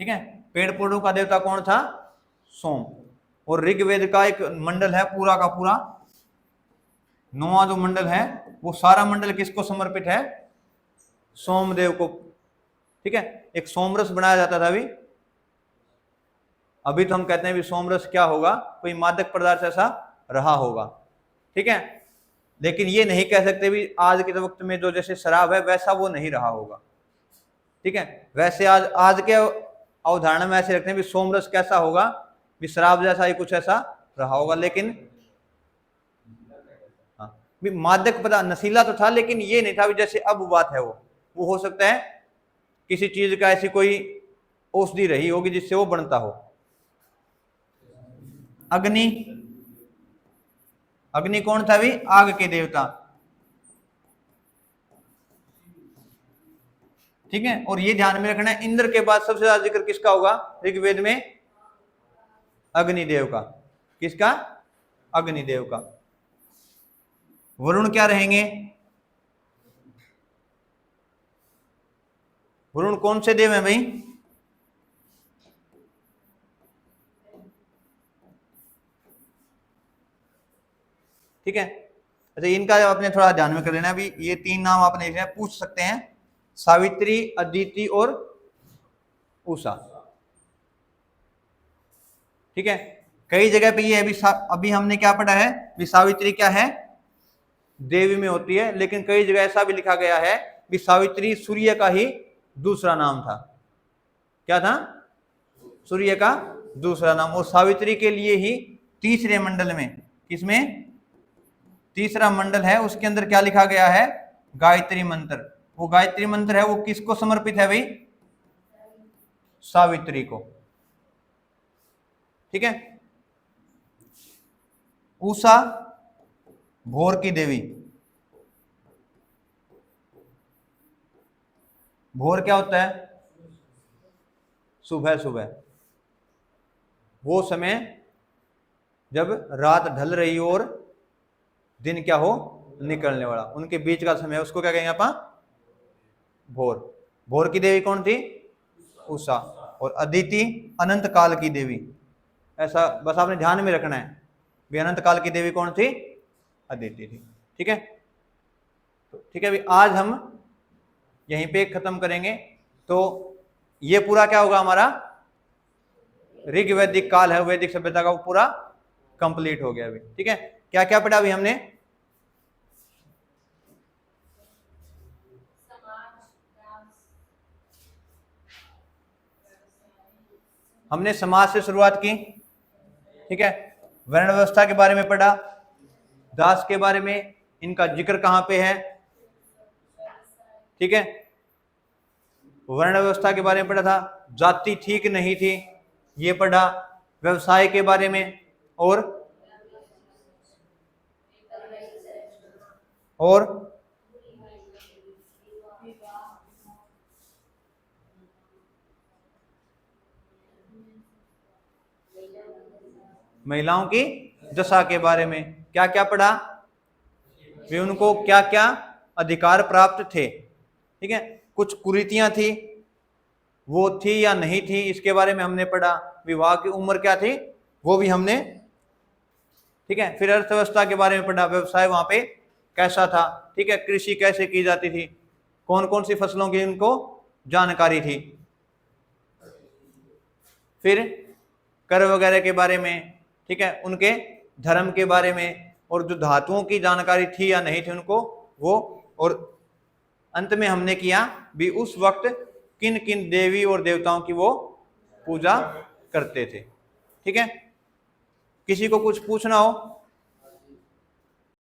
A: ठीक है, पेड़ पौधों का देवता कौन था? सोम। और ऋग्वेद का एक मंडल है पूरा का पूरा, 9वां जो मंडल है वो सारा मंडल किसको समर्पित है? सोमदेव को। ठीक है, एक सोमरस बनाया जाता था अभी। अभी तो हम कहते हैं भी सोमरस क्या होगा? कोई मादक पदार्थ ऐसा रहा होगा। ठीक है, लेकिन ये नहीं कह सकते भी आज के वक्त में जो जैसे शराब है वैसा वो नहीं रहा होगा। ठीक है, वैसे आज के अवधारणा में ऐसे रखते हैं भी सोमरस कैसा होगा? भी शराब जैसा ही कुछ ऐसा रहा होगा, लेकिन हाँ, भी मादक पदार्थ नशीला तो था, लेकिन ये नहीं था भी जैसे अब बात है वो हो सकता है किसी चीज का ऐसी कोई औषधि रही होगी जिससे वो बनता हो। अग्नि, अग्नि कौन था भी? आग के देवता। ठीक है, और ये ध्यान में रखना है इंद्र के बाद सबसे ज्यादा जिक्र किसका होगा ऋग्वेद में? अग्निदेव का। किसका? अग्निदेव का। वरुण क्या रहेंगे? वरुण कौन से देव हैं भाई? ठीक है, अच्छा, इनका आपने थोड़ा ध्यान में कर लेना भी, ये 3 नाम आपने पूछ सकते हैं, सावित्री, अदिति और उषा। ठीक है, कई जगह पे ये अभी हमने क्या पढ़ा है भी सावित्री क्या है? देवी में होती है, लेकिन कई जगह ऐसा भी लिखा गया है भी सावित्री सूर्य का ही दूसरा नाम था। क्या था? सूर्य का दूसरा नाम। और सावित्री के लिए ही तीसरे मंडल में, किसमें? तीसरा मंडल है उसके अंदर क्या लिखा गया है? गायत्री मंत्र। वो गायत्री मंत्र है वो किसको समर्पित है भाई? सावित्री को। ठीक है, उषा भोर की देवी। भोर क्या होता है? सुबह सुबह, वो समय जब रात ढल रही और दिन क्या हो? निकलने वाला, उनके बीच का समय, उसको क्या कहेंगे अपन? भोर। भोर की देवी कौन थी? उषा। और अदिति अनंत काल की देवी। ऐसा बस आपने ध्यान में रखना है भी अनंत काल की देवी कौन थी? अदिति थी। ठीक है, तो ठीक है अभी आज हम यहीं पे खत्म करेंगे। तो ये पूरा क्या होगा हमारा ऋग वैदिक काल है, वैदिक सभ्यता का वो पूरा कंप्लीट हो गया अभी। ठीक है, क्या क्या पढ़ा अभी हमने? हमने समाज से शुरुआत की। ठीक है, वर्ण व्यवस्था के बारे में पढ़ा, दास के बारे में, इनका जिक्र कहां पे है, ठीक है। वर्ण व्यवस्था के बारे में पढ़ा था, जाति ठीक नहीं थी ये पढ़ा, व्यवसाय के बारे में, और महिलाओं की दशा के बारे में क्या क्या पढ़ा, वे उनको क्या क्या अधिकार प्राप्त थे, ठीक है। कुछ कुरीतियां थी, वो थी या नहीं थी इसके बारे में हमने पढ़ा, विवाह की उम्र क्या थी वो भी हमने, ठीक है। फिर अर्थव्यवस्था के बारे में पढ़ा, व्यवसाय वहां पे कैसा था, ठीक है, कृषि कैसे की जाती थी, कौन कौन सी फसलों की उनको जानकारी थी। फिर कर वगैरह के बारे में, ठीक है, उनके धर्म के बारे में, और जो धातुओं की जानकारी थी या नहीं थी उनको वो, और अंत में हमने किया भी उस वक्त किन किन देवी और देवताओं की वो पूजा करते थे, ठीक है। किसी को कुछ पूछना हो